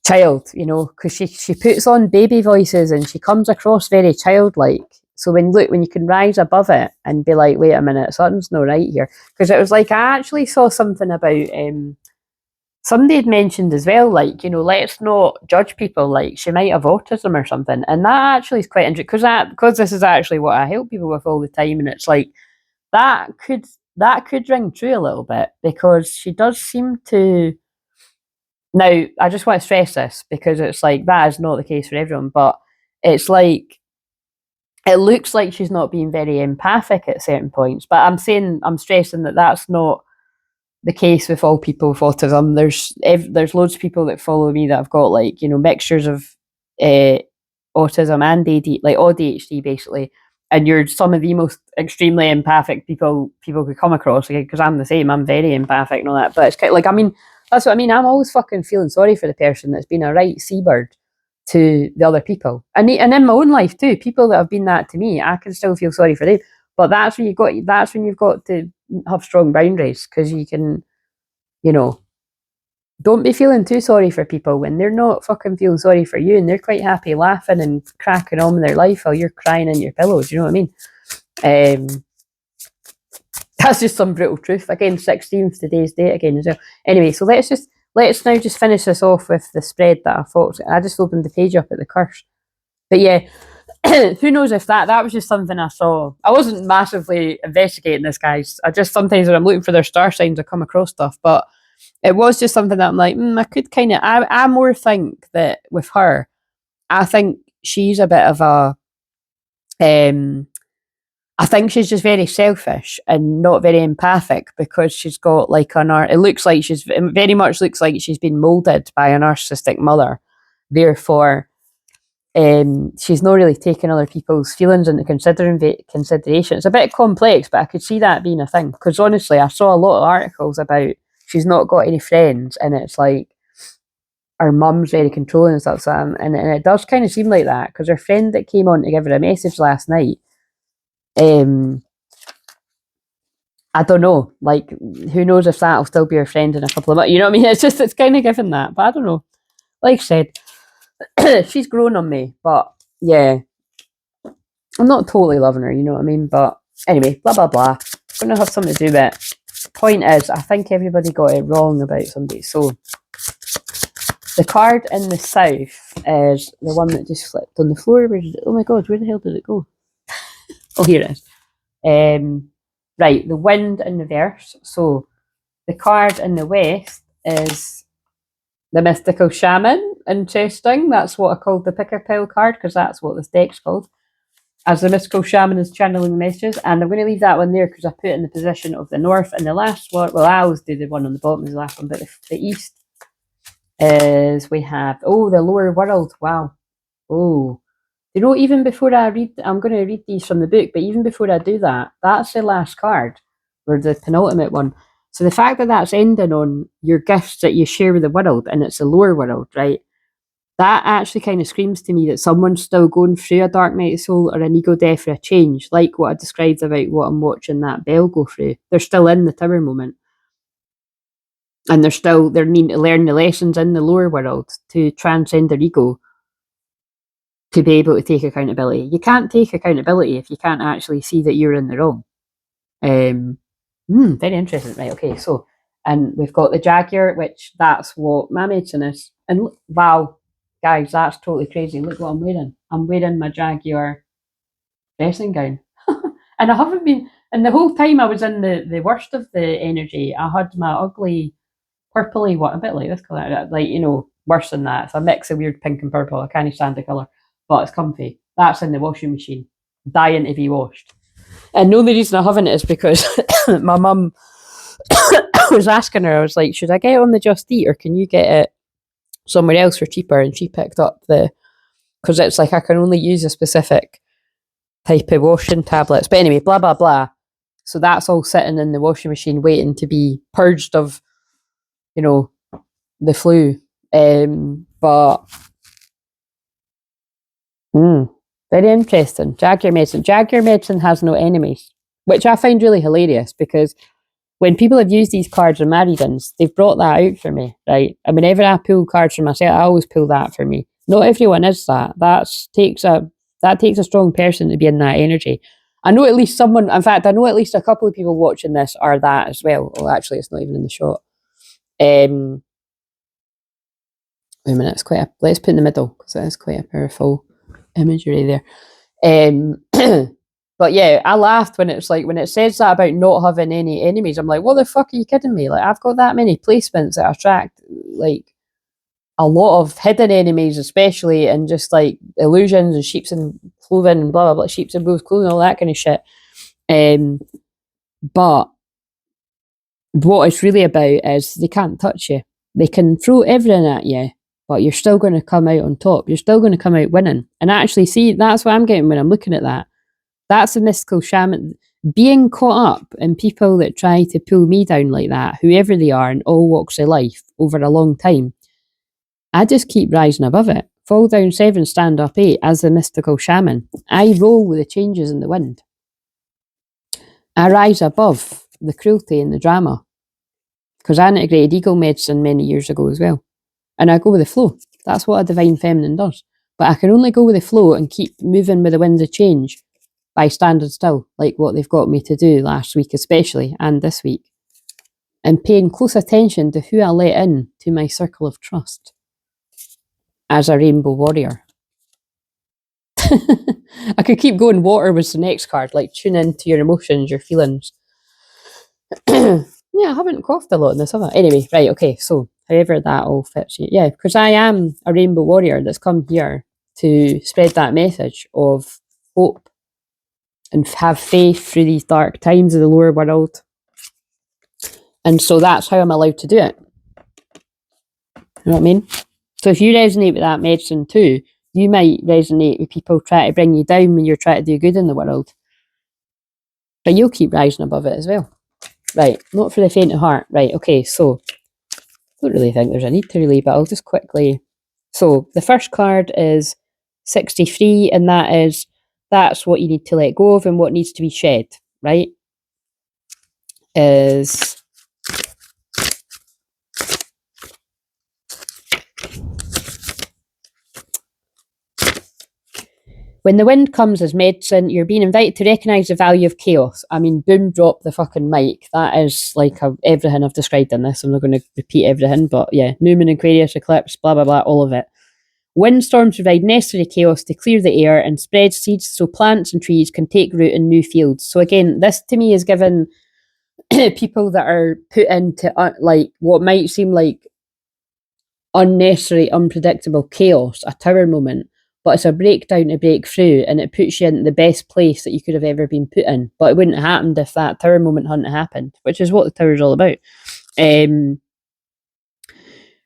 child, you know, because she puts on baby voices and she comes across very childlike. So when you can rise above it and be like, wait a minute, something's not right here. Because it was like, I actually saw something about, somebody had mentioned as well, like, you know, let's not judge people, like she might have autism or something. And that actually is quite interesting, because this is actually what I help people with all the time. And it's like, that could ring true a little bit, because she does seem to. Now, I just want to stress this, because it's like, that is not the case for everyone, but it's like, it looks like she's not being very empathic at certain points. But I'm stressing that that's not the case with all people with autism. There's loads of people that follow me that have got, like, you know, mixtures of autism and ADHD basically, and you're some of the most extremely empathic people could come across. Because I'm the same, I'm very empathic and all that. But it's kind of like, I mean, that's what I mean. I'm always fucking feeling sorry for the person that's been a right seabird to the other people, and in my own life too. People that have been that to me, I can still feel sorry for them. But that's when you've got to have strong boundaries, because you can, you know, don't be feeling too sorry for people when they're not fucking feeling sorry for you, and they're quite happy laughing and cracking on with their life while you're crying in your pillow. Do you know what I mean? That's just some brutal truth. Again, 16th today's date again as well. Anyway, so let's now just finish this off with the spread that I thought. I just opened the page up at the curse. But yeah, who knows if that was just something I saw. I wasn't massively investigating this, guys. I just sometimes when I'm looking for their star signs, I come across stuff. But it was just something that I'm like, I could kind of, I more think that with her, I think she's a bit of a, I think she's just very selfish and not very empathic because she's got like it looks like she's very much looks like she's been molded by a narcissistic mother. Therefore, she's not really taking other people's feelings into consideration. It's a bit complex, but I could see that being a thing because honestly, I saw a lot of articles about she's not got any friends and it's like her mum's very controlling and stuff. And it does kind of seem like that because her friend that came on to give her a message last night, I don't know, like, who knows if that'll still be her friend in a couple of months, you know what I mean? It's kind of given that, but I don't know. Like I said, she's grown on me, but yeah, I'm not totally loving her, you know what I mean? But anyway, blah, blah, blah. It's going to have something to do with it. Point is, I think everybody got it wrong about somebody. So the card in the south is the one that just flipped on the floor. Oh my God, where the hell did it go? Oh, here it is. Right, the wind in reverse. So the card in the west is the mystical shaman. Interesting. That's what I called the picker pill card because that's what this deck's called. As the mystical shaman is channeling messages. And I'm going to leave that one there because I put it in the position of the north. And the last one, well, I always do the one on the bottom as the last one, but the east is we have, the lower world. Wow. Oh. You know, even before I read, I'm going to read these from the book, but even before I do that, that's the last card, or the penultimate one. So the fact that that's ending on your gifts that you share with the world, and it's the lower world, right? That actually kind of screams to me that someone's still going through a dark night of soul or an ego death or a change, like what I described about what I'm watching that Belle go through. They're still in the tower moment. And they're needing to learn the lessons in the lower world to transcend their ego, to be able to take accountability. You can't take accountability if you can't actually see that you're in the wrong. Very interesting. Right, okay, so, and we've got the Jaguar, which that's what my medicine is. And wow, guys, that's totally crazy. Look what I'm wearing. I'm wearing my Jaguar dressing gown. And I haven't been, and the whole time I was in the worst of the energy, I had my ugly purpley, what, a bit like this colour, like, you know, worse than that. It's a mix of weird pink and purple. I can't stand the colour. But it's comfy. That's in the washing machine, dying to be washed. And the only reason I haven't is because my mum was asking her, I was like, should I get it on the Just Eat or can you get it somewhere else for cheaper? And she picked up because it's like I can only use a specific type of washing tablets. But anyway, blah, blah, blah. So that's all sitting in the washing machine waiting to be purged of, you know, the flu. But very interesting. Jaguar medicine has no enemies, which I find really hilarious because when people have used these cards in my readings, they've brought that out for me, right? And whenever I pull cards for myself, I always pull that for me. Not everyone is that. That takes a strong person to be in that energy. I know at least someone, in fact, I know at least a couple of people watching this are that as well. Oh, actually, it's not even in the shot. Wait a minute, let's put in the middle because it is quite a powerful imagery there. But yeah, I laughed when it's like, when it says that about not having any enemies, I'm like, what the fuck are you kidding me? Like, I've got that many placements that attract like a lot of hidden enemies, especially, and just like illusions and sheeps and clothing and blah blah blah, sheeps and wolves clothing, all that kind of shit. But what it's really about is they can't touch you. They can throw everything at you, but you're still going to come out on top. You're still going to come out winning. And actually, see, that's what I'm getting when I'm looking at that. That's a mystical shaman. Being caught up in people that try to pull me down like that, whoever they are in all walks of life over a long time, I just keep rising above it. Fall down 7, stand up 8 as the mystical shaman. I roll with the changes in the wind. I rise above the cruelty and the drama because I integrated ego medicine many years ago as well. And I go with the flow. That's what a divine feminine does. But I can only go with the flow and keep moving with the winds of change by standing still, like what they've got me to do last week especially, and this week, and paying close attention to who I let in to my circle of trust as a rainbow warrior. I could keep going. Water was the next card, like tune into your emotions, your feelings. Yeah, I haven't coughed a lot in this, have I? Anyway, right, okay, so however that all fits you. Yeah, because I am a rainbow warrior that's come here to spread that message of hope and have faith through these dark times of the lower world. And so that's how I'm allowed to do it. You know what I mean? So if you resonate with that medicine too, you might resonate with people trying to bring you down when you're trying to do good in the world. But you'll keep rising above it as well. Right, not for the faint of heart. Right, okay, so I don't really think there's a need to really, but I'll just quickly. So the first card is 63, and that's what you need to let go of and what needs to be shed, right? Is when the wind comes as medicine, you're being invited to recognise the value of chaos. I mean, boom, drop the fucking mic. That is like everything I've described in this. I'm not going to repeat everything, but yeah, New Moon, Aquarius, eclipse, blah, blah, blah, all of it. Windstorms provide necessary chaos to clear the air and spread seeds so plants and trees can take root in new fields. So again, this to me is given people that are put into like what might seem like unnecessary, unpredictable chaos, a tower moment, but it's a breakdown to break through, and it puts you in the best place that you could have ever been put in. But it wouldn't have happened if that tower moment hadn't happened, which is what the tower's all about.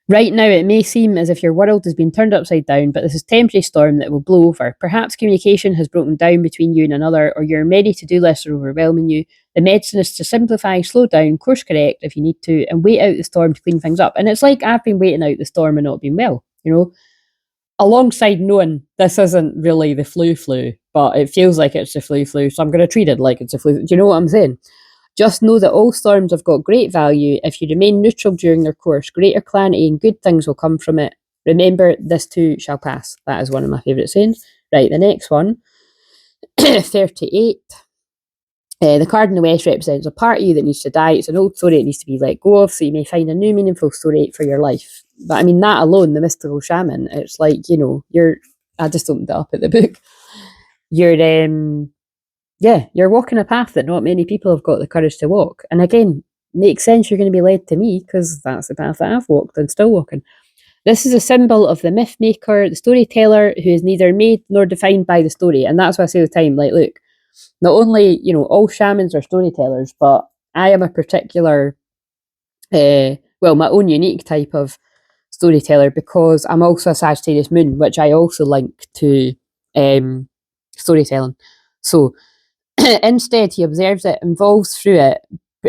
Right now, it may seem as if your world has been turned upside down, but this is a temporary storm that will blow over. Perhaps communication has broken down between you and another, or your many to-do lists are overwhelming you. The medicine is to simplify, slow down, course correct if you need to, and wait out the storm to clean things up. And it's like I've been waiting out the storm and not been well, you know, alongside knowing this isn't really the flu, but it feels like it's the flu, so I'm going to treat it like it's a flu. Do you know what I'm saying? Just know that all storms have got great value. If you remain neutral during their course, greater clarity and good things will come from it. Remember, this too shall pass. That is one of my favourite sayings. Right, the next one, 38. The card in the West represents a part of you that needs to die. It's an old story that needs to be let go of, so you may find a new meaningful story for your life. But I mean, that alone, the mystical shaman, it's like, you know, I just opened it up at the book. You're walking a path that not many people have got the courage to walk. And again, makes sense you're going to be led to me because that's the path that I've walked and still walking. This is a symbol of the myth maker, the storyteller, who is neither made nor defined by the story. And that's what I say all the time, like, look, not only, you know, all shamans are storytellers, but I am a particular, my own unique type of storyteller because I'm also a Sagittarius moon, which I also link to storytelling. So instead, he observes it, involves through it,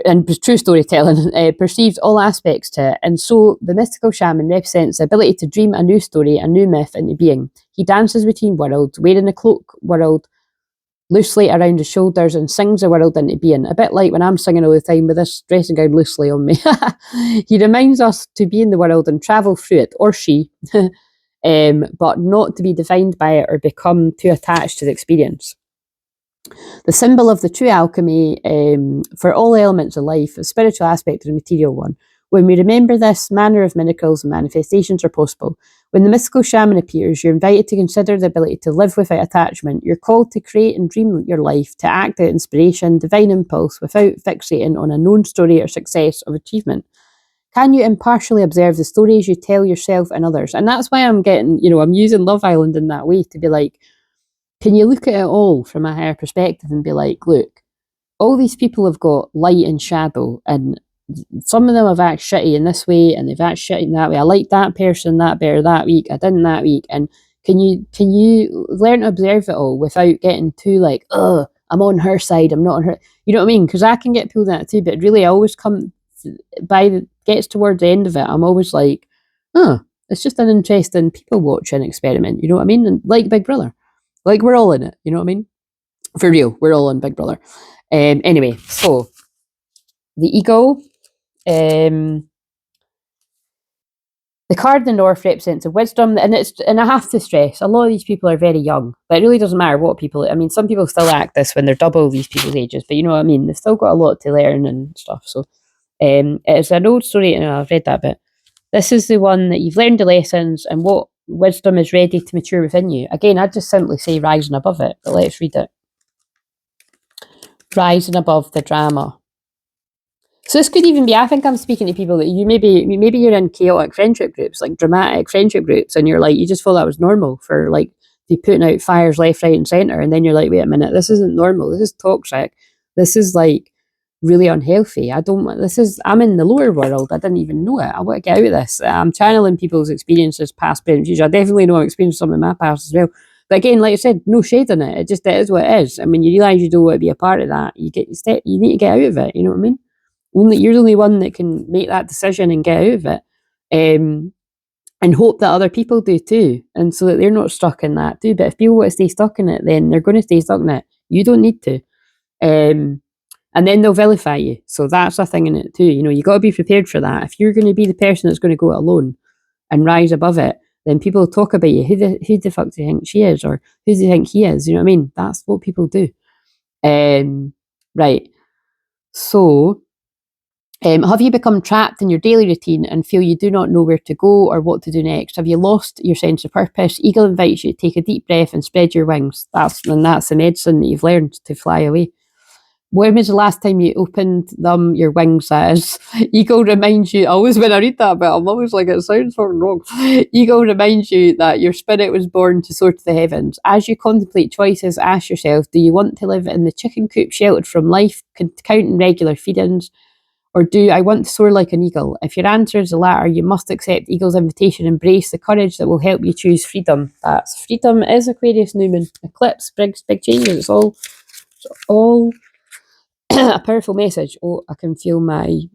and true storytelling, perceives all aspects to it. And so the mystical shaman represents the ability to dream a new story, a new myth into being. He dances between worlds, wearing a cloak world loosely around his shoulders and sings the world into being. A bit like when I'm singing all the time with this dressing gown loosely on me. He reminds us to be in the world and travel through it, or she, but not to be defined by it or become too attached to the experience. The symbol of the true alchemy for all elements of life, a spiritual aspect and a material one. When we remember this, manner of miracles and manifestations are possible. When the mystical shaman appears, you're invited to consider the ability to live without attachment. You're called to create and dream your life, to act out inspiration, divine impulse, without fixating on a known story or success of achievement. Can you impartially observe the stories you tell yourself and others? And that's why I'm using Love Island in that way to be like, can you look at it all from a higher perspective and be like, look, all these people have got light and shadow, and some of them have acted shitty in this way, and they've acted shitty in that way. I liked that person that better that week. I didn't that week. And can you learn to observe it all without getting too like, oh, I'm on her side, I'm not on her. You know what I mean? Because I can get pulled in that too. But really, I always gets towards the end of it, I'm always like, oh, it's just an interesting people watching experiment. You know what I mean? And like Big Brother. Like, we're all in it, you know what I mean? For real, we're all in Big Brother. Anyway, so the ego, the The card in the north represents a wisdom, and I have to stress, a lot of these people are very young, but it really doesn't matter what people. I mean, some people still act this when they're double these people's ages, but you know what I mean. They've still got a lot to learn and stuff. So, it's an old story, and I've read that bit. This is the one that you've learned the lessons, and what wisdom is ready to mature within you. Again, I'd just simply say rising above it, but let's read it. Rising above the drama. So this could even be, I think I'm speaking to people that maybe you're in chaotic friendship groups, like dramatic friendship groups, and you're like, you just thought that was normal for like, be putting out fires left, right and centre, and then you're like, wait a minute, this isn't normal, this is toxic, this is like really unhealthy, I'm in the lower world, I didn't even know it, I want to get out of this. I'm channeling people's experiences, past, present, future. I definitely know I've experienced some in my past as well. But again, like I said, no shade in it. It is what it is. And when you realise you don't want to be a part of that, you need to get out of it. You know what I mean? You're the only one that can make that decision and get out of it, and hope that other people do too, and so that they're not stuck in that too. But if people want to stay stuck in it, then they're going to stay stuck in it. You don't need to, and then they'll vilify you. So that's a thing in it too. You know, you got to be prepared for that. If you're going to be the person that's going to go it alone and rise above it, then people will talk about you. Who the fuck do you think she is, or who do you think he is? You know what I mean? That's what people do. Right. So. Have you become trapped in your daily routine and feel you do not know where to go or what to do next? Have you lost your sense of purpose? Eagle invites you to take a deep breath and spread your wings. That's the medicine that you've learned to fly away. When was the last time you opened your wings, that is? Eagle reminds you, always when I read that bit, I'm always like, it sounds so wrong. Eagle reminds you that your spirit was born to soar to the heavens. As you contemplate choices, ask yourself, do you want to live in the chicken coop sheltered from life, counting regular feedings? Or do I want to soar like an eagle? If your answer is the latter, you must accept Eagle's invitation, embrace the courage that will help you choose freedom. That's freedom is Aquarius Newman. Eclipse, big changes. It's all a powerful message. Oh, I can feel I'm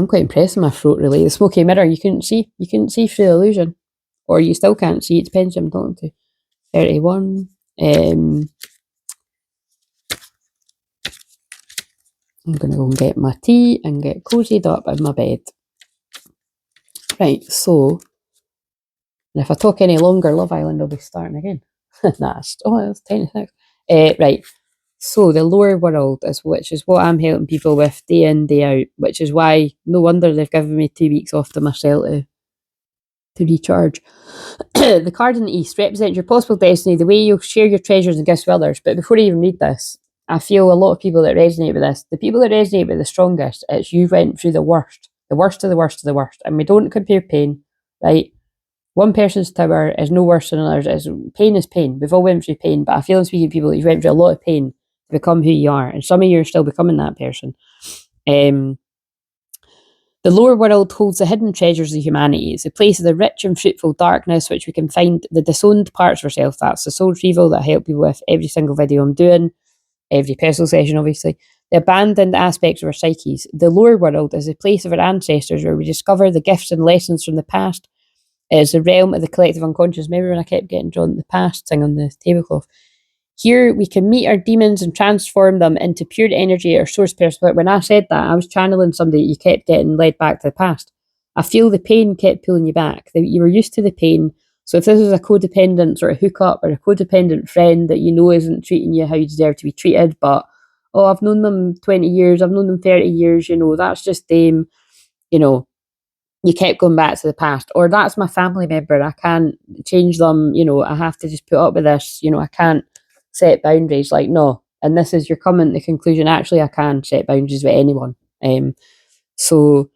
quite impressed with my throat really. The smoky mirror, you couldn't see through the illusion. Or you still can't see, it depends who I'm talking to. 31. I'm going to go and get my tea and get cozied up in my bed. Right, so, and if I talk any longer, Love Island will be starting again. That's 10 seconds. Right, so the lower world which is what I'm helping people with day in, day out, which is why no wonder they've given me 2 weeks off to myself to recharge. The card in the East represents your possible destiny, the way you'll share your treasures and gifts with others. But before I even read this, I feel a lot of people that resonate with this, the people that resonate with the strongest, it's you went through the worst of the worst of the worst. And we don't compare pain, right? One person's tower is no worse than another's. Pain is pain. We've all went through pain, but I feel I'm speaking to people that you've went through a lot of pain to become who you are. And some of you are still becoming that person. The lower world holds the hidden treasures of humanity. It's a place of the rich and fruitful darkness, which we can find the disowned parts of ourselves. That's the soul retrieval that I help people with every single video I'm doing, every personal session, obviously. The abandoned aspects of our psyches. The lower world is a place of our ancestors where we discover the gifts and lessons from the past. It is the realm of the collective unconscious. Remember when I kept getting drawn the past thing on the tablecloth? Here we can meet our demons and transform them into pure energy or source person. But when I said that, I was channeling somebody, you kept getting led back to the past. I feel the pain kept pulling you back. You were used to the pain. So if this is a codependent sort of hookup or a codependent friend that you know isn't treating you how you deserve to be treated, but, oh, I've known them 20 years, I've known them 30 years, that's just them, you kept going back to the past. Or that's my family member, I can't change them, I have to just put up with this, I can't set boundaries. Like, no. And this is, you're coming to the conclusion, actually, I can set boundaries with anyone. So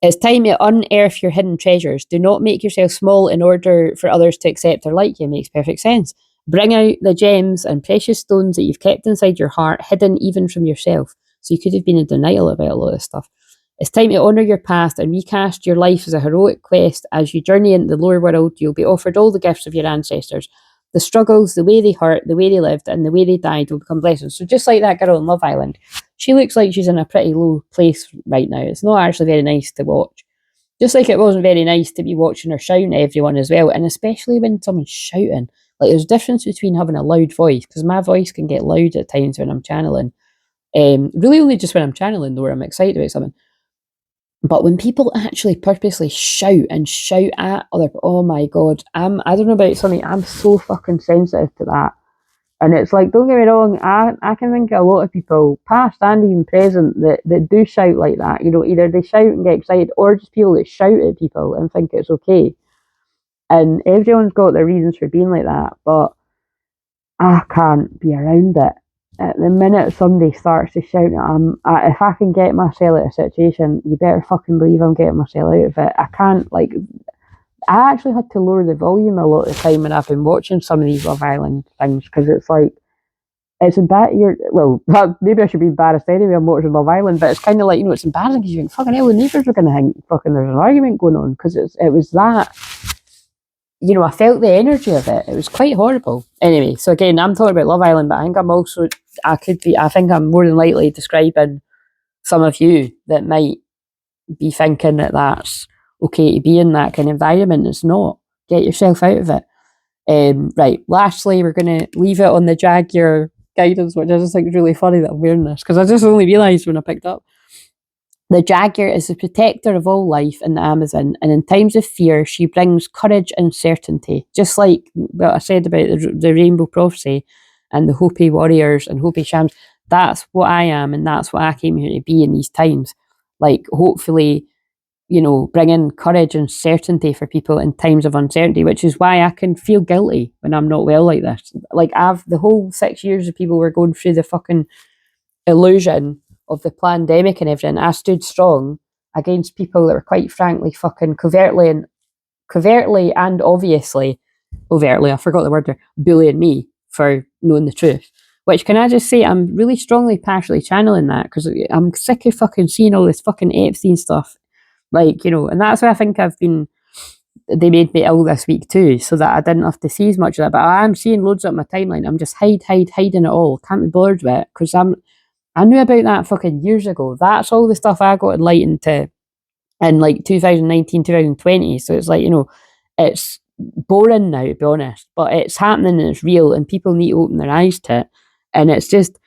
it's time to unearth your hidden treasures. Do not make yourself small in order for others to accept or like you. It makes perfect sense. Bring out the gems and precious stones that you've kept inside your heart, hidden even from yourself. So you could have been in denial about a lot of this stuff. It's time to honour your past and recast your life as a heroic quest. As you journey into the lower world, you'll be offered all the gifts of your ancestors. The struggles, the way they hurt, the way they lived, and the way they died will become blessings. So just like that girl in Love Island, she looks like she's in a pretty low place right now. It's not actually very nice to watch. Just like it wasn't very nice to be watching her shouting at everyone as well, and especially when someone's shouting. Like, there's a difference between having a loud voice, because my voice can get loud at times when I'm channeling. Really only just when I'm channeling, though, or I'm excited about something. But when people actually purposely shout at other people, oh my God, I don't know about something, I'm so fucking sensitive to that. And it's like, don't get me wrong, I can think of a lot of people, past and even present, that do shout like that. You know, either they shout and get excited, or just people that shout at people and think it's okay. And everyone's got their reasons for being like that, but I can't be around it. At the minute somebody starts to shout at if I can get myself out of a situation, you better fucking believe I'm getting myself out of it. I can't, like, I actually had to lower the volume a lot of the time when I've been watching some of these Love Island things, because it's like, it's embarrassing. Well, maybe I should be embarrassed anyway. I'm watching Love Island, but it's kind of like, you know, it's embarrassing because you think, fucking hell, the neighbours are going to think fucking there's an argument going on, because it was that, you know, I felt the energy of it. It was quite horrible. Anyway, so again, I'm talking about Love Island, but I think I think I'm more than likely describing some of you that might be thinking that that's okay to be in that kind of environment. It's not. Get yourself out of it. Right, lastly, we're going to leave it on the Jaguar guidance, which I just think is really funny that I'm wearing this, because I just only realised when I picked up. The Jaguar is the protector of all life in the Amazon, and in times of fear, she brings courage and certainty. Just like what I said about the Rainbow Prophecy and the Hopi warriors and Hopi shams, that's what I am, and that's what I came here to be in these times. Like, hopefully, you know, bringing courage and certainty for people in times of uncertainty, which is why I can feel guilty when I'm not well like this. Like, the whole 6 years of people were going through the fucking illusion of the pandemic and everything, I stood strong against people that were quite frankly fucking covertly and obviously overtly, I forgot the word there, bullying me for knowing the truth. Which, can I just say, I'm really strongly partially channeling that, because I'm sick of fucking seeing all this fucking Epstein stuff. Like, you know, and that's why I think they made me ill this week too, so that I didn't have to see as much of that. But I am seeing loads of my timeline. I'm just hiding it all. Can't be bothered with it, because I knew about that fucking years ago. That's all the stuff I got enlightened to in like 2019, 2020. So it's like, you know, it's boring now, to be honest, but it's happening and it's real, and people need to open their eyes to it. And it's just,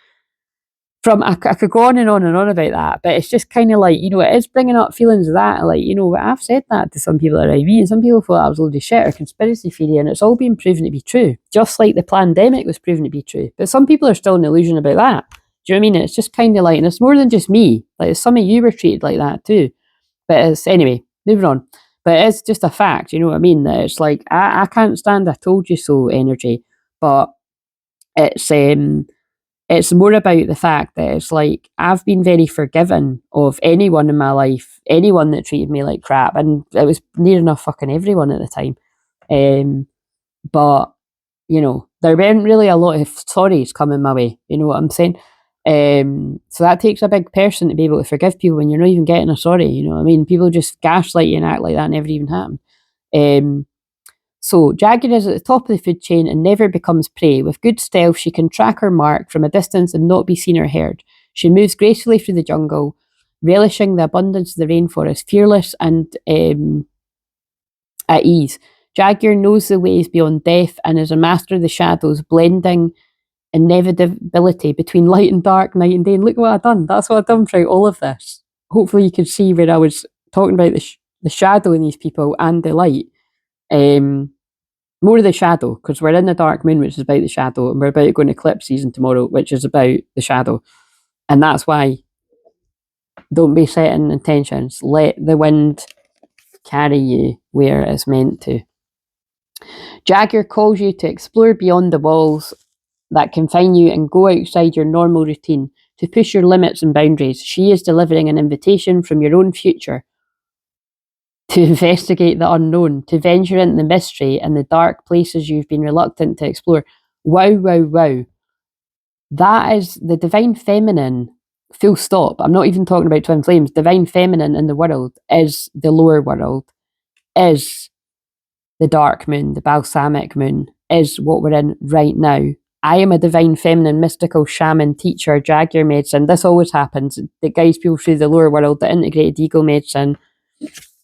I could go on and on and on about that, but it's just kind of like, you know, it is bringing up feelings of that. Like, you know, I've said that to some people around me, and some people thought I was a load of shit or conspiracy theory, and it's all been proven to be true, just like the pandemic was proven to be true. But some people are still in illusion about that. Do you know what I mean? It's just kind of like, and it's more than just me. Like, some of you were treated like that too. But it's, anyway, moving on. But it's just a fact, you know what I mean? That it's like, I can't stand I told you so energy, but it's more about the fact that it's like, I've been very forgiving of anyone in my life, anyone that treated me like crap, and it was near enough fucking everyone at the time. But, you know, there weren't really a lot of sorries coming my way, you know what I'm saying? So that takes a big person to be able to forgive people when you're not even getting a sorry, you know what I mean? People just gaslight you and act like that never even happened. So Jaguar is at the top of the food chain and never becomes prey. With good stealth, she can track her mark from a distance and not be seen or heard. She moves gracefully through the jungle, relishing the abundance of the rainforest, fearless and at ease. Jaguar knows the ways beyond death and is a master of the shadows, blending inevitability between light and dark, night and day. And look what I've done. That's what I've done throughout all of this. Hopefully you can see where I was talking about the shadow in these people and the light. More of the shadow, because we're in the dark moon, which is about the shadow, and we're about to go into eclipse season tomorrow, which is about the shadow. And that's why, don't be setting intentions. Let the wind carry you where it's meant to. Jaguar calls you to explore beyond the walls that confine you and go outside your normal routine, to push your limits and boundaries. She is delivering an invitation from your own future to investigate the unknown, to venture into the mystery and the dark places you've been reluctant to explore. Wow, wow, wow. That is the divine feminine, full stop. I'm not even talking about twin flames. Divine feminine in the world is the lower world, is the dark moon, the balsamic moon, is what we're in right now. I am a divine feminine, mystical shaman, teacher, Jaguar medicine. This always happens. That guides people through the lower world, the integrated eagle medicine,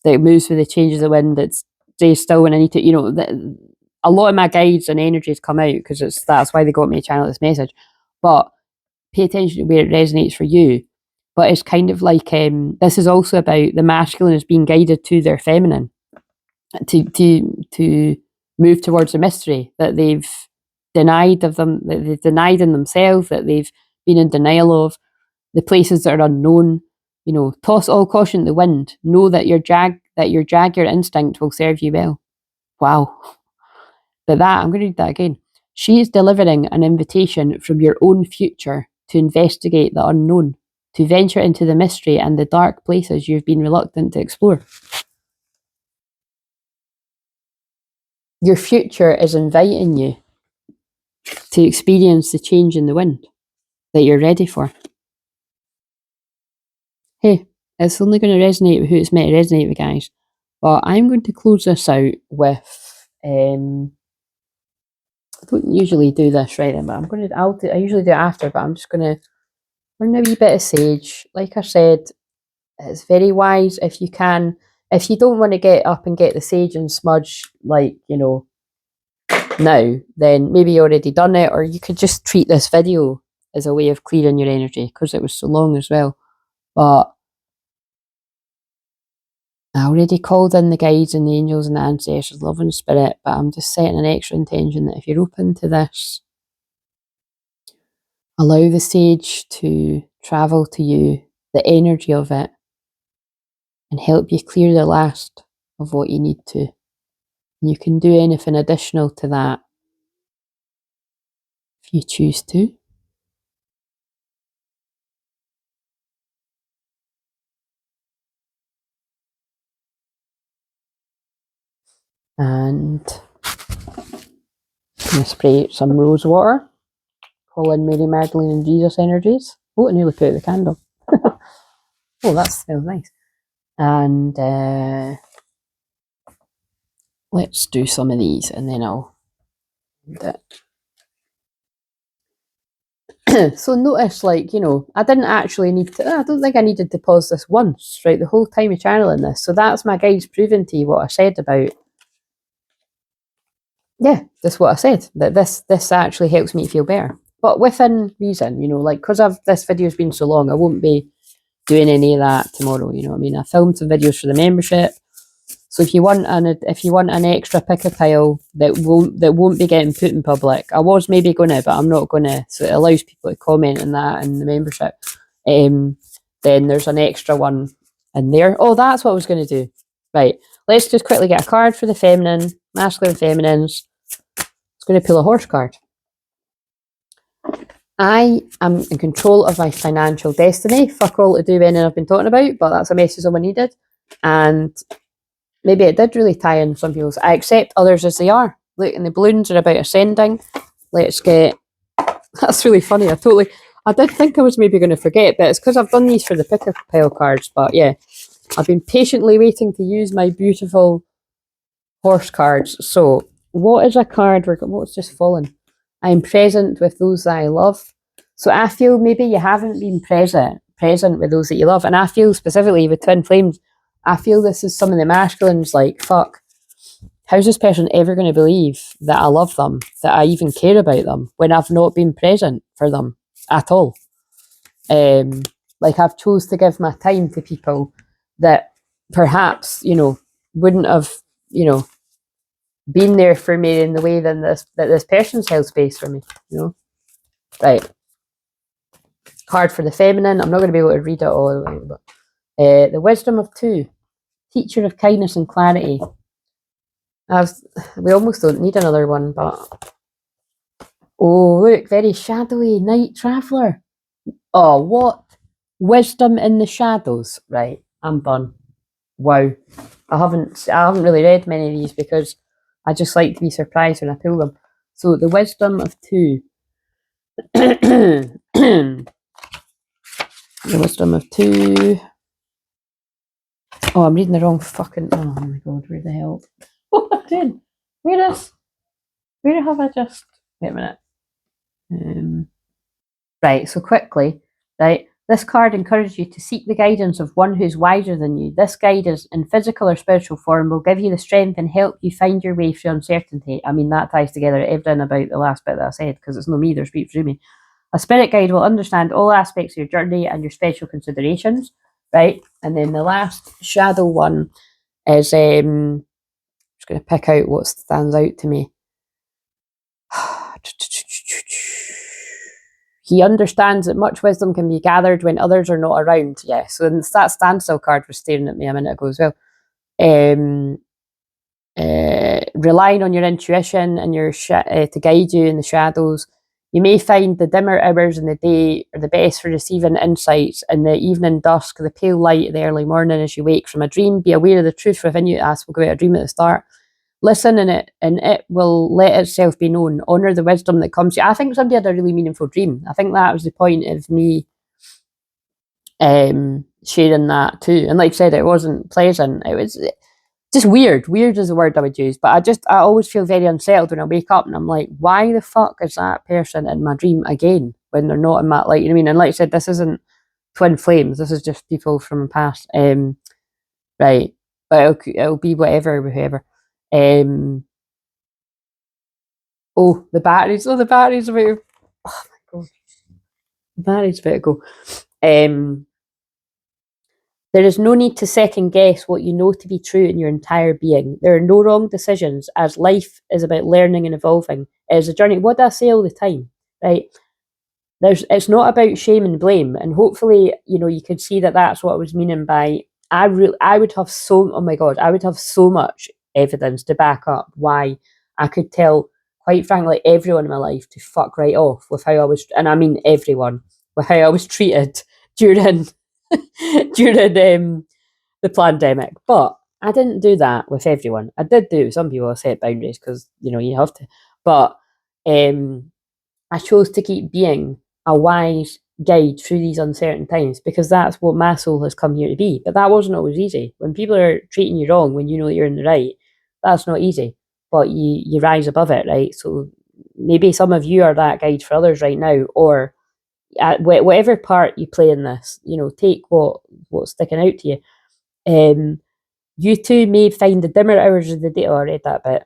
that moves with the changes of the wind, that stays still when I need to, you know, a lot of my guides and energies come out, because that's why they got me to channel this message. But pay attention to where it resonates for you. But it's kind of like, this is also about the masculine is being guided to their feminine, to move towards a mystery that they've denied of them, that they've denied in themselves, that they've been in denial of, the places that are unknown. You know, toss all caution to the wind. Know that your jaguar instinct will serve you well. Wow. But I'm going to read that again. She is delivering an invitation from your own future to investigate the unknown, to venture into the mystery and the dark places you've been reluctant to explore. Your future is inviting you to experience the change in the wind that you're ready for. Hey, it's only going to resonate with who it's meant to resonate with, guys. But I'm going to close this out with, I don't usually do this right then, but I usually do it after, but I'm just going to burn a wee bit of sage. Like I said, it's very wise if you can. If you don't want to get up and get the sage and smudge, like, you know, now, then maybe you already done it, or you could just treat this video as a way of clearing your energy, because it was so long as well. But I already called in the guides and the angels and the ancestors, love and spirit, but I'm just setting an extra intention that if you're open to this, allow the sage to travel to you, the energy of it, and help you clear the last of what you need to. And you can do anything additional to that if you choose to. And I'm going to spray some rose water. Call in Mary, Magdalene and Jesus energies. Oh, I nearly put out the candle. Oh, that smells nice. And let's do some of these and then I'll end it. So notice, like, you know, I didn't actually need to, I don't think I needed to pause this once, right, the whole time of channeling this. So that's my guides proving to you what I said about, yeah, that's what I said, that this actually helps me feel better. But within reason, you know, like, because this video's been so long, I won't be doing any of that tomorrow, you know what I mean? I filmed some videos for the membership. So if you want an extra pick a tile that won't be getting put in public, I was maybe gonna, but I'm not gonna. So it allows people to comment on that in the membership. Then there's an extra one in there. Oh, that's what I was gonna do. Right. Let's just quickly get a card for the feminine, masculine, feminines. I was gonna pull a horse card. I am in control of my financial destiny. Fuck all to do with anything I've been talking about, but that's a message someone needed. And maybe it did really tie in some people's. I accept others as they are. Look, and the balloons are about ascending. Let's get... That's really funny. I did think I was maybe going to forget, but it's because I've done these for the pick a pile cards. But yeah, I've been patiently waiting to use my beautiful horse cards. So what is a card? What's just fallen? I'm present with those that I love. So I feel maybe you haven't been present with those that you love. And I feel specifically with twin flames, I feel this is some of the masculines like, fuck, how's this person ever going to believe that I love them, that I even care about them, when I've not been present for them at all? Like, I've chose to give my time to people that perhaps, you know, wouldn't have, you know, been there for me in the way that this person's held space for me, you know? Right. Card for the feminine. I'm not going to be able to read it all, but the wisdom of 2. Teacher of kindness and clarity. We almost don't need another one, but... Oh, look, very shadowy. Night traveller. Oh, what? Wisdom in the shadows. Right, I'm done. Wow. I haven't really read many of these because I just like to be surprised when I pull them. So, the wisdom of 2. The wisdom of 2. Oh, I'm reading the wrong fucking... Oh my god, where the hell? What am I doing? Where have I just... Wait a minute. Right, so quickly, right, this card encourages you to seek the guidance of one who's wiser than you. This guidance in physical or spiritual form will give you the strength and help you find your way through uncertainty. I mean, that ties together everything about the last bit that I said, because it's not me, there's people through me. A spirit guide will understand all aspects of your journey and your special considerations, right? And then the last shadow one is, I'm just going to pick out what stands out to me. He understands that much wisdom can be gathered when others are not around. Yeah, so that standstill card was staring at me a minute ago as well. Relying on your intuition and your to guide you in the shadows. You may find the dimmer hours in the day are the best for receiving insights. In the evening dusk, the pale light of the early morning as you wake from a dream, be aware of the truth within you. I spoke about a dream at the start. Listen and it will let itself be known. Honour the wisdom that comes to you. I think somebody had a really meaningful dream. I think that was the point of me sharing that too. And like I said, it wasn't pleasant. It was just weird. Weird is the word I would use. But I always feel very unsettled when I wake up and I'm like, why the fuck is that person in my dream again when they're not in my, like, you know what I mean? And like I said, this isn't twin flames. This is just people from the past. Right. But it'll be whatever with whoever. Oh, the batteries. Oh, the batteries about. Oh my god, the batteries about to go. There is no need to second guess what you know to be true in your entire being. There are no wrong decisions, as life is about learning and evolving. It is a journey. What do I say all the time? Right? It's not about shame and blame, and hopefully, you know, you could see that that's what I was meaning by. I would have so. Oh my god, I would have so much evidence to back up why I could tell, quite frankly, everyone in my life to fuck right off with how I was, and I mean everyone, with how I was treated during during the pandemic. But I didn't do that with everyone. I did do it with some people. I set boundaries because, you know, you have to. But I chose to keep being a wise guide through these uncertain times because that's what my soul has come here to be. But that wasn't always easy. When people are treating you wrong, when you know you're in the right, that's not easy. But you rise above it, right? So maybe some of you are that guide for others right now, or at whatever part you play in this, you know, take what's sticking out to you. You too may find the dimmer hours of the day. Oh, I read that bit.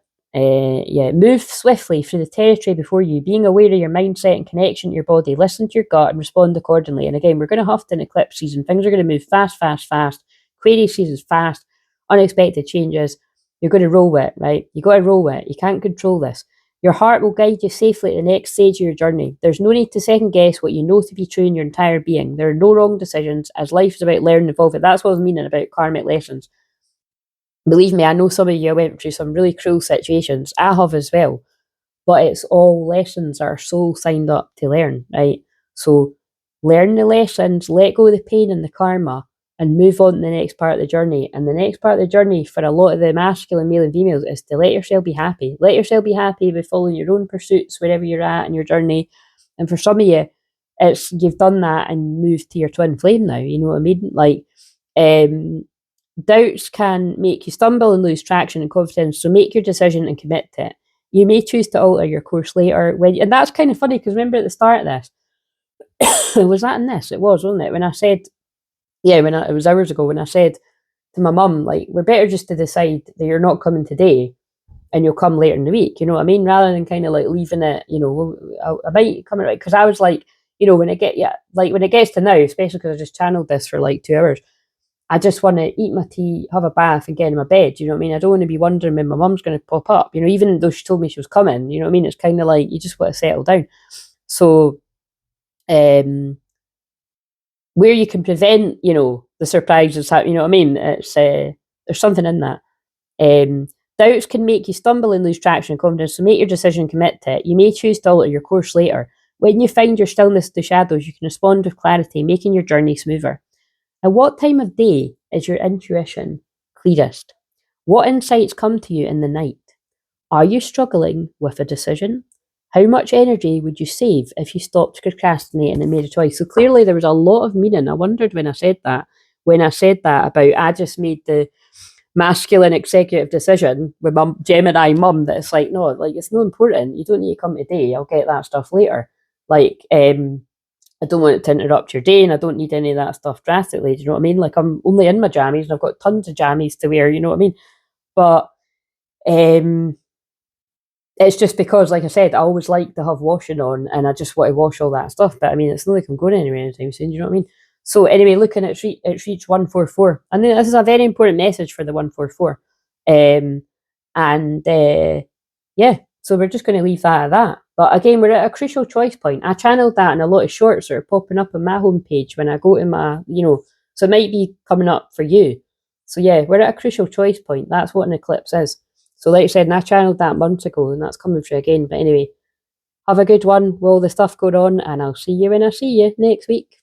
Yeah, move swiftly through the territory before you, being aware of your mindset and connection to your body. Listen to your gut and respond accordingly. And again, we're going to have an eclipse season. Things are going to move fast, fast, fast. Aquarius season's fast. Unexpected changes. You're going to roll with it, right? You got to roll with it. You can't control this. Your heart will guide you safely at the next stage of your journey. There's no need to second guess what you know to be true in your entire being. There are no wrong decisions, as life is about learning and evolving. That's what I was meaning about karmic lessons. Believe me, I know some of you went through some really cruel situations. I have as well. But it's all lessons that our soul signed up to learn, right? So learn the lessons, let go of the pain and the karma, and move on to the next part of the journey. And the next part of the journey for a lot of the masculine male and females is to let yourself be happy. Let yourself be happy with following your own pursuits wherever you're at in your journey. And for some of you, it's you've done that and moved to your twin flame now. You know what I mean? Like, doubts can make you stumble and lose traction and confidence, so make your decision and commit to it. You may choose to alter your course later. And that's kind of funny because remember at the start of this, was that in this? It was, wasn't it? When I said, yeah, it was hours ago when I said to my mum, like, we're better just to decide that you're not coming today and you'll come later in the week. You know what I mean? Rather than kind of like leaving it, you know, I might come right because I was like, you know, when it gets to now, especially because I just channeled this for like 2 hours. I just want to eat my tea, have a bath, and get in my bed. You know what I mean? I don't want to be wondering when my mum's going to pop up. You know, even though she told me she was coming. You know what I mean? It's kind of like you just want to settle down. So, where you can prevent, you know, the surprises. You know what I mean? It's there's something in that. Doubts can make you stumble and lose traction and confidence. So make your decision and commit to it. You may choose to alter your course later. When you find your stillness to the shadows, you can respond with clarity, making your journey smoother. At what time of day is your intuition clearest? What insights come to you in the night? Are you struggling with a decision? How much energy would you save if you stopped procrastinating and made a choice? So clearly there was a lot of meaning. I wondered when I said that about I just made the masculine executive decision with my Gemini mum that it's like, no, like it's not important. You don't need to come today. I'll get that stuff later. Like, I don't want it to interrupt your day and I don't need any of that stuff drastically. Do you know what I mean? Like I'm only in my jammies and I've got tons of jammies to wear, you know what I mean? But It's just because, like I said, I always like to have washing on, and I just want to wash all that stuff. But I mean, it's not like I'm going anywhere anytime soon. You know what I mean? So anyway, looking at it's reached 144, and then this is a very important message for the 144. And yeah, so we're just going to leave that at that. But again, we're at a crucial choice point. I channeled that in a lot of shorts that are popping up on my homepage when I go to my, so it might be coming up for you. So yeah, we're at a crucial choice point. That's what an eclipse is. So like I said, and I channeled that months ago, and that's coming through again. But anyway, have a good one with all the stuff going on, and I'll see you when I see you next week.